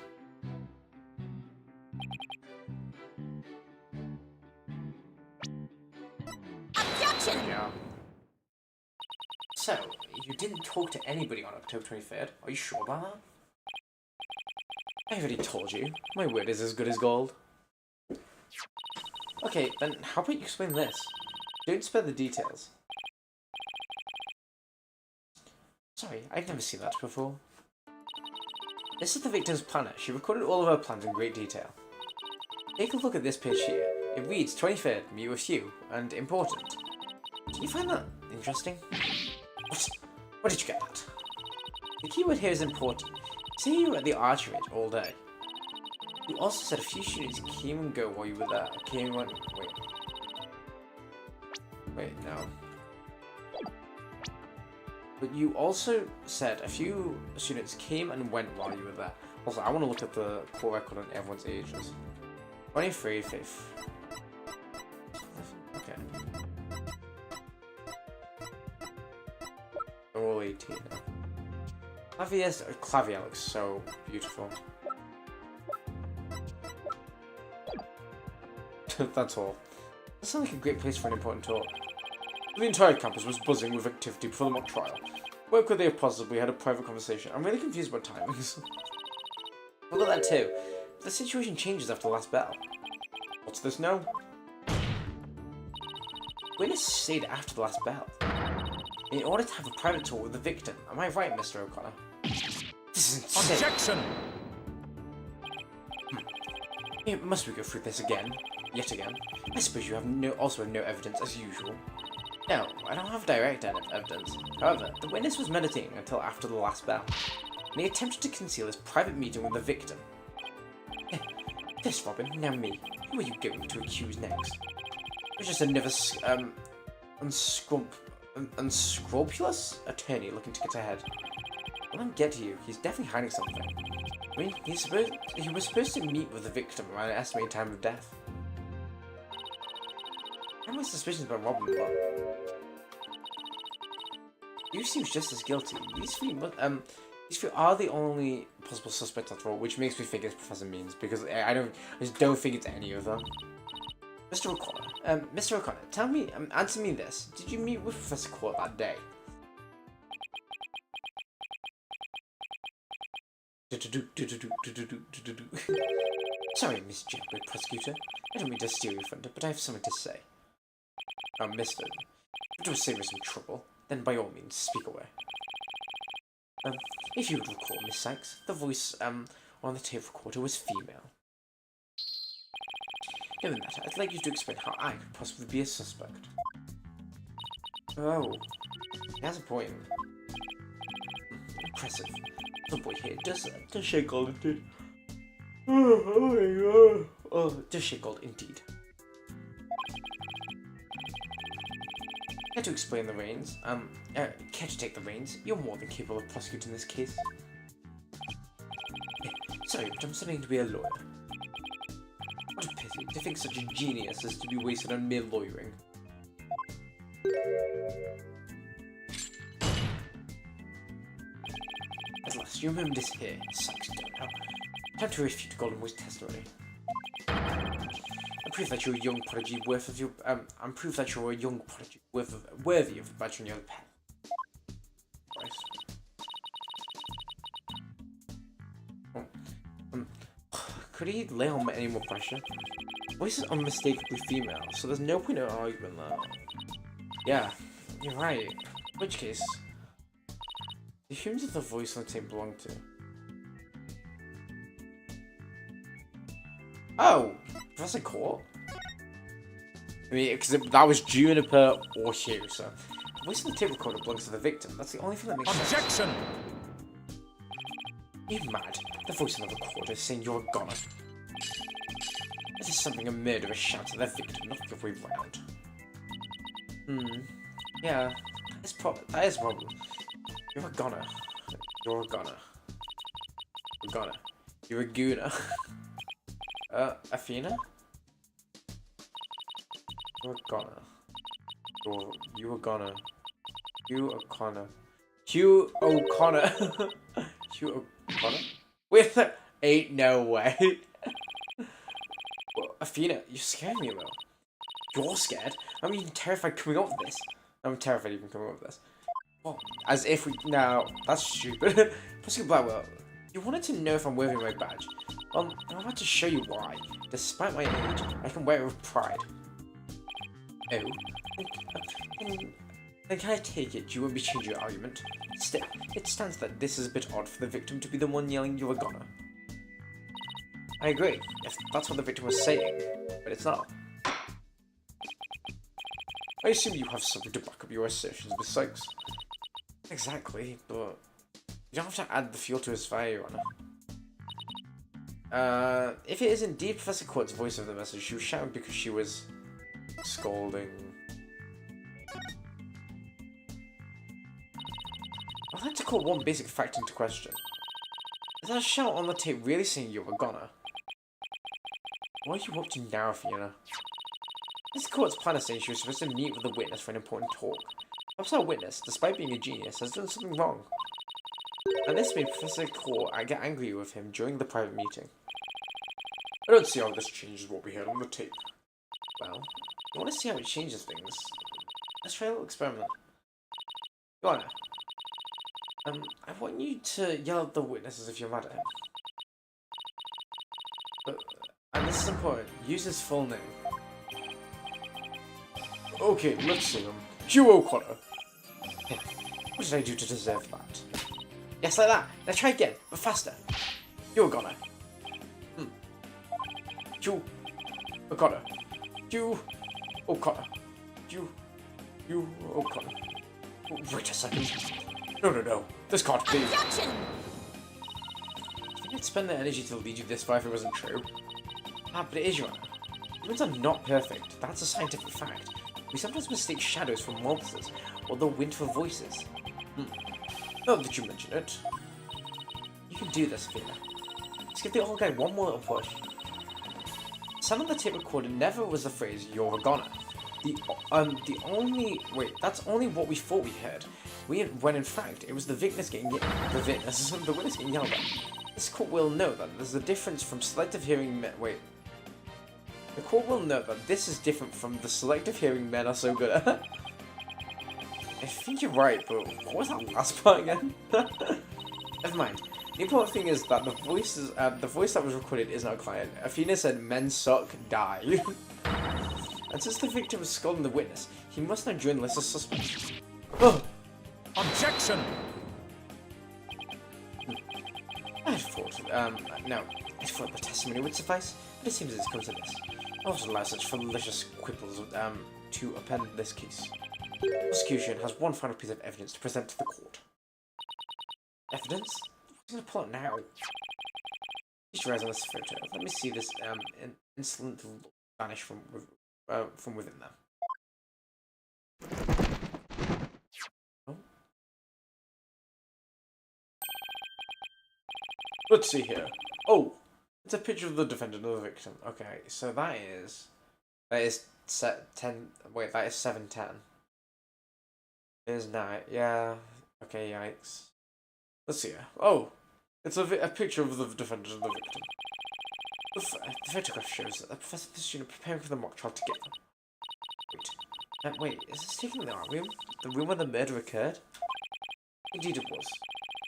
Objection! Yeah. So, you didn't talk to anybody on October 23rd? Are you sure about that? I already told you. My word is as good as gold. Okay, then how about you explain this? Don't spare the details. Sorry, I've never seen that before. This is the victim's planner. She recorded all of her plans in great detail. Take a look at this page here. It reads 23rd, meet with you, and important. Do you find that interesting? What? Where did you get that? The keyword here is important. Say you were at the archery range all day. You also said a few students came and go while you were there. Came and went. Wait, no. But you also said a few students came and went while you were there. Also, I want to look at the court record on everyone's ages. 23, 5th. Okay. They're all 18 now. Clavier looks so beautiful. That's all. That sounds like a great place for an important talk. The entire campus was buzzing with activity before the mock trial. Where could they have possibly had a private conversation? I'm really confused about timings. Look at that too. The situation changes after the last bell. What's this now? Witness stayed after the last bell. In order to have a private talk with the victim. Am I right, Mr. O'Connor? This is insane. Objection! Must we go through this again? Yet again? I suppose you have also have no evidence as usual. No, I don't have direct evidence. However, the witness was meditating until after the last bell. And he attempted to conceal his private meeting with the victim. This, Robin, now me. Who are you going to accuse next? You're just another unscrupulous attorney looking to get ahead. Let him get to you. He's definitely hiding something. I mean, he was supposed to meet with the victim around an estimated time of death. I have my suspicions about Robin, but you seems just as guilty. These three are the only possible suspects after all, which makes me think it's Professor Means because I just don't think it's any of them. Mr. O'Connor, tell me, answer me this: did you meet with Professor Court that day? Sorry, Miss Jailbird Prosecutor. I don't mean to steal your thunder, but I have something to say. Mister, if it will save me some trouble, then by all means, speak away. If you would recall, Miss Sykes, the voice, on the tape recorder was female. Given that, I'd like you to explain how I could possibly be a suspect. Oh, he has a point. Impressive. The boy here does shake gold indeed. Oh my god. Oh, does shake gold indeed. Care to explain the reins? Care to take the reins? You're more than capable of prosecuting this case. Sorry, but I'm studying to be a lawyer. What a pity to think such a genius is to be wasted on mere lawyering. At last, you remember this here, Sykes now. Time to refute Goldenboy's testimony. I prove that you're a young prodigy worth of your worthy of a badge on your path. Could he lay on any more pressure? Voice is unmistakably female, so there's no point in argument there. Yeah, you're right. In which case, the humans that the voice on the tape belong to? Oh, Professor Court? I mean, because that was Juniper or Hugh, so the voice on the tape recorder belongs to the victim. That's the only thing that makes sense. Objection! You're mad. The voice on the recorder is saying you're a goner. This is something a murderer shouts at their victim, not the other way round. Yeah, that is a problem. You're a goner. You're a goner. You're a goner. You're a gooner. Athena? You're a goner. You a goner. Hugh O'Connor. Hugh O'Connor. Hugh O'Connor? Wait, ain't no way. Well, Athena, you're scaring me a little. You're scared? I'm even terrified coming up with this. I'm terrified even coming up with this. Well, as if we... No, that's stupid. Professor Blackwell, you wanted to know if I'm worthy of my badge. I'm about to show you why. Despite my age, I can wear it with pride. Oh? Then can I take it you won't be changing your argument? Still, it stands that this is a bit odd for the victim to be the one yelling you're a goner. I agree, if that's what the victim was saying, but it's not. I assume you have something to back up your assertions, Miss Sykes. Exactly, but you don't have to add the fuel to his fire, Your Honor. If it is indeed Professor Court's voice of the message, she was shouting because she was scolding. I'd like to call one basic fact into question. Is that shout on the tape really saying you're a goner? What are you up to now, Fiona? Mr. Court's planner saying she was supposed to meet with the witness for an important talk. Perhaps our witness, despite being a genius, has done something wrong. And this made Professor Court get angry with him during the private meeting. I don't see how this changes what we heard on the tape. Well, you want to see how it changes things? Let's try a little experiment. Your Honor, I want you to yell at the witness as if you're mad at him. And this is important. Use his full name. Okay, let's see him. Hugh O'Connor. What did I do to deserve that? Yes, like that. Now try again, but faster. Hugh O'Connor. Hugh O'Connor. Hugh O'Connor. Hugh O'Connor. Wait a second. No. This can't be. Objection! I think I'd spend the energy to lead you this far if it wasn't true. But it is, Your Honor. Humans are not perfect. That's a scientific fact. We sometimes mistake shadows for monsters, or the wind for voices. Now that you mention it. You can do this, Athena. Let's give the old guy one more little push. Sound on the tape recorder never was the phrase, you're a goner. That's only what we thought we heard. When in fact, it was the witness getting yelled at. This court will note that there's a difference from selective hearing The court will note that this is different from the selective hearing men are so good at. I think you're right, but what was that last part again? Never mind. The important thing is that the voice that was recorded is not a client. Athena said, "Men suck, die." And since the victim was scolding the witness, he must now join the list of suspects. Objection! I'd thought, no, I thought the testimony would suffice, but it seems it's come to this. I won't allow such fallacious quibbles, to append this case. The prosecution has one final piece of evidence to present to the court. Evidence? What's going to pull it now? Just your eyes on this photo. Let me see this, insolent look vanish from within them. Oh. Let's see here. Oh, it's a picture of the defendant and the victim. Okay, so that is set 10. Wait, that is 710. It is 9. Yeah. Okay, yikes. Let's see here. Oh, it's a picture of the defendant and the victim. The photograph shows that the professor and the student preparing for the mock trial together. Wait, is this taking the art room? The room where the murder occurred? Indeed it was.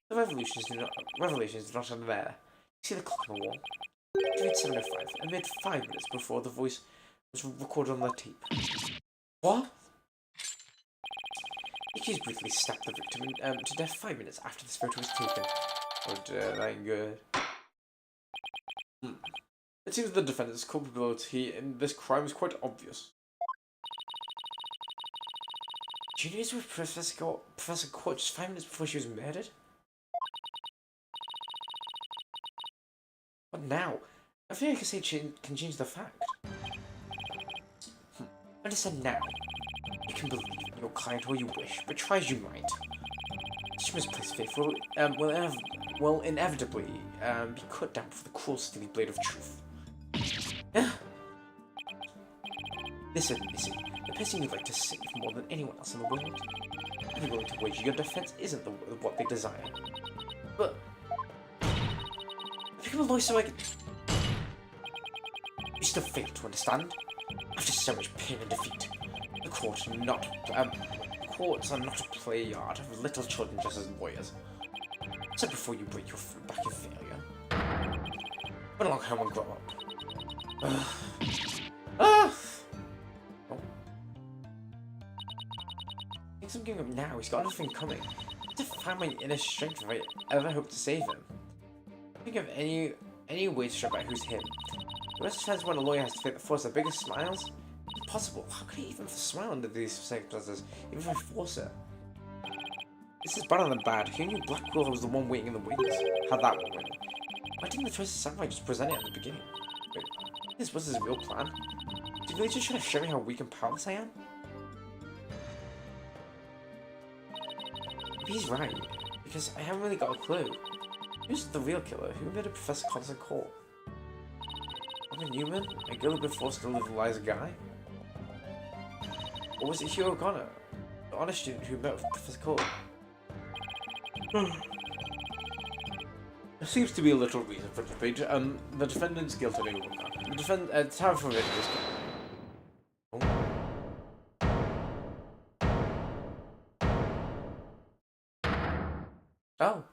The revelations do not end there. You see the clock on the wall? It reads 7:05, and made 5 minutes before the voice was recorded on the tape. What? The accused brutally stabbed the victim to death 5 minutes after this photo was taken. Oh dear, that ain't good. It seems the defendant's culpability in this crime is quite obvious. Juniors with Professor Court just 5 minutes before she was murdered? What now? I think I can say can change the fact. Understand now. You can believe in your client all you wish, but try as you might. This misplaced faith will inevitably be cut down for the cruel steely blade of truth. Listen, the person you'd like to save more than anyone else in the world. I'd be willing to wager your defense isn't what they desire. But I become a lawyer so I can... You still fail to understand? After so much pain and defeat, the courts are not a play yard of little children just as lawyers. So before you break your back in failure, run along home and grow up. Oh. Thinks I'm giving up now. He's got nothing coming. To find my inner strength if I ever hope to save him. Think of any way to show back who's him. The rest depends when a lawyer has to force the biggest smiles. Impossible. How could he even smile under these circumstances, even if I force it? This is better than bad. Who knew Blackwell was the one waiting in the wings? Had that one win. Why didn't the choice of samurai just present it at the beginning? Wait, this was his real plan? Did he really just try to show me how weak and powerless I am? Maybe he's right, because I haven't really got a clue. Who's the real killer? Who murdered Professor Constant Court? I'm a Newman? A girl who'd been forced to live the lies of Guy? Or was it Hiro Connor, the honor student who met with Professor Court? There seems to be a little reason for the debate. The defendant's guilty. The time for it is Oh.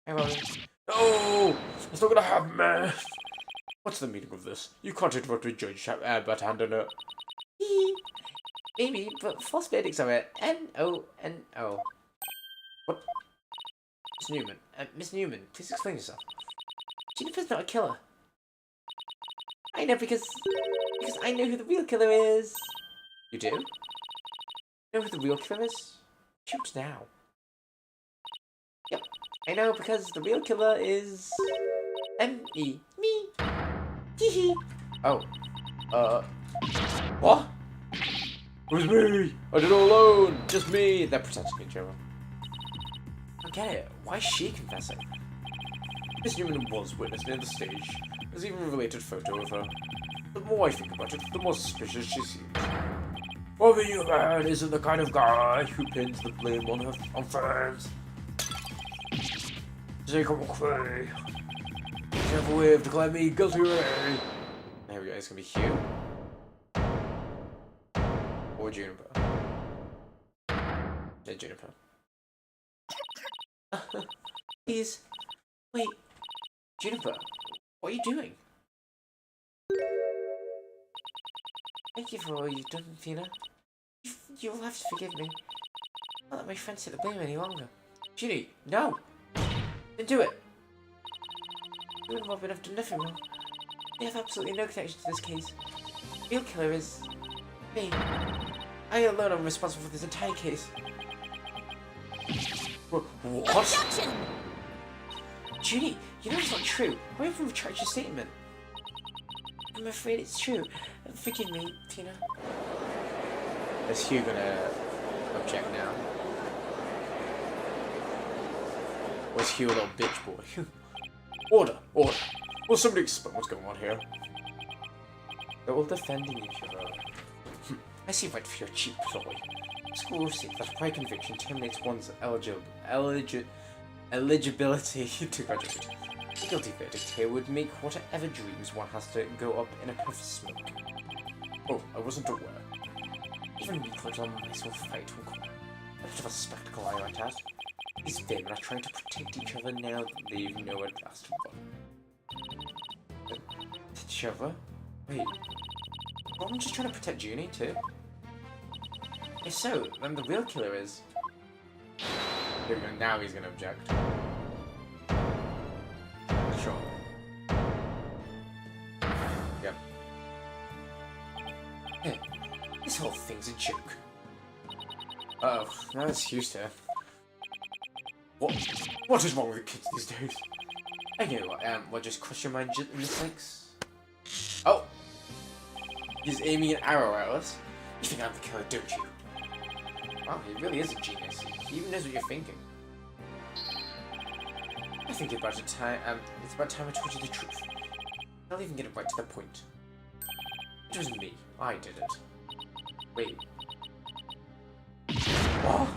Hang on. Oh! It's not gonna happen, man! What's the meaning of this? You can't interrupt a judge, but hand on it. Maybe, but false verdicts are it. N-O-N-O. What? Miss Newman, please explain yourself. Jennifer's not a killer. I know because I know who the real killer is. You do? Know who the real killer is? Shoot now. Yep, I know because the real killer is M-E. Me. Hee. Oh. What? It was me! I did it all alone! Just me! They're pretending to be each other. I don't get it. Why is she confessing? Miss Newman was witness near the stage. There's even a related photo of her. The more I think about it, the more suspicious she seems. Whatever you heard isn't the kind of guy who pins the blame on friends. Take him away. Careful with declare me guilty. There we go, it's gonna be Hugh. Or Juniper. Yeah, Juniper. Please. Wait. Juniper, what are you doing? Thank you for all you've done, Fina. You'll have to forgive me. Not let my friends take the blame any longer. Judy, no! Didn't do it! You and Robin have done nothing wrong. They have absolutely no connection to this case. The real killer is me. I alone am responsible for this entire case. What? Objection! Judy, you know it's not true. Why haven't you retracted your statement? I'm afraid it's true. Forgive me, Tina. Is Hugh gonna object now? Was Hugh a little bitch boy? Order! Order! Will somebody explain what's going on here? They're all defending each other. I see right for your cheap ploy. School will see that prior conviction terminates one's eligibility to graduate. A guilty verdict here would make whatever dreams one has to go up in a puff of smoke. Oh, I wasn't aware. Even Nicholas and myself fight to a bit of a spectacle, I might add. These men are trying to protect each other now that they've nowhere else to run. Each other? Wait. I'm just trying to protect Junie too? If so, then the real killer is... Here we go, now he's gonna object. Sure. Yep. Hey, this whole thing's a joke. Oh, now it's Hugh's turn. What is wrong with the kids these days? I know, well, just crush your mind mistakes. Oh! He's aiming an arrow at us. You think I'm the killer, don't you? Wow, he really is a genius. He even knows what you're thinking. I think it's about time I told you the truth. I'll even get it right to the point. It was me. I did it. Wait. What?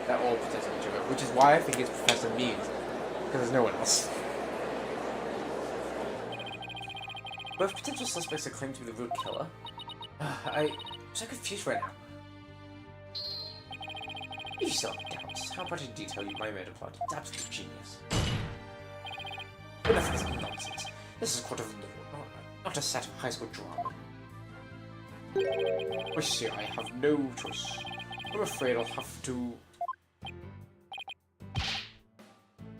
They're all protecting each other, which is why I think it's Professor Means. Because there's no one else. Both potential suspects are claimed to be the real killer. I'm so confused right now. If you still have doubts, how about I detail you my murder plot? It's absolute genius. Enough of this nonsense. This is court of law, not a set of high school drama. I see, I have no choice. I'm afraid I'll have to...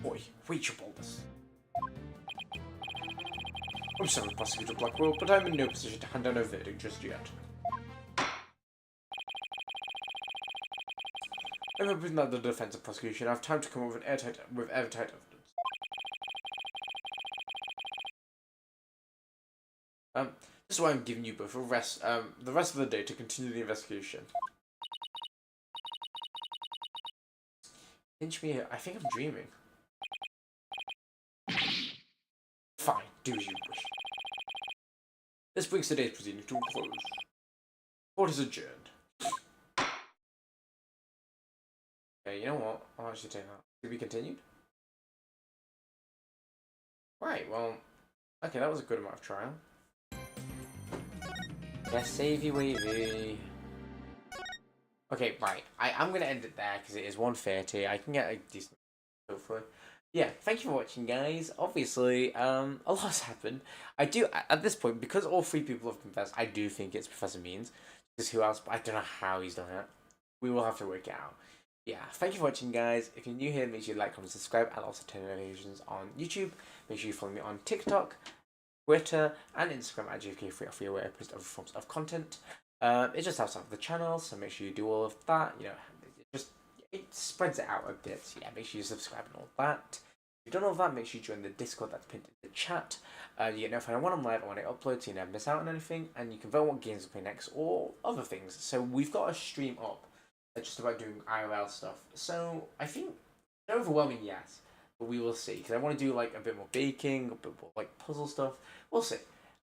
Boy, wait your boldness. I'm sorry, Prosecutor Blackwell, but I'm in no position to hand down a verdict just yet. I'm hoping that the defense and prosecution have time to come up with airtight evidence. This is why I'm giving you both the rest of the day to continue the investigation. Pinch me, I think I'm dreaming. Fine, do as you wish. This brings today's proceedings to a close. Court is adjourned. Okay, you know what? I'll actually take that. To be continued? Right, well... Okay, that was a good amount of trial. Yeah, savey wavy. Okay, right. I'm gonna end it there because it is 1:30. I can get a decent... hopefully. Yeah, thank you for watching, guys. Obviously, a lot's happened. I do, at this point, because all three people have confessed, I do think it's Professor Means. Because who else? But I don't know how he's done it. We will have to work it out. Yeah, thank you for watching, guys. If you're new here, make sure you like, comment, subscribe, and also turn on notifications on YouTube. Make sure you follow me on TikTok, Twitter, and Instagram at JFK3 for your way I post other forms of content. It just helps out the channel, so make sure you do all of that. You know, it spreads it out a bit. So yeah, make sure you subscribe and all that. If you've done all that, make sure you join the Discord that's pinned in the chat. You get notified when I'm live and when I upload, so you never miss out on anything. And you can vote what games we play next or other things. So we've got a stream up just about doing IRL stuff. So I think an overwhelming yes, but we will see. Because I want to do like a bit more baking, a bit more like puzzle stuff. We'll see.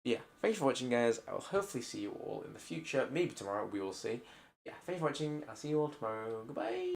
But yeah, thank you for watching, guys. I will hopefully see you all in the future. Maybe tomorrow. We will see. Yeah, thank you for watching. I'll see you all tomorrow. Goodbye.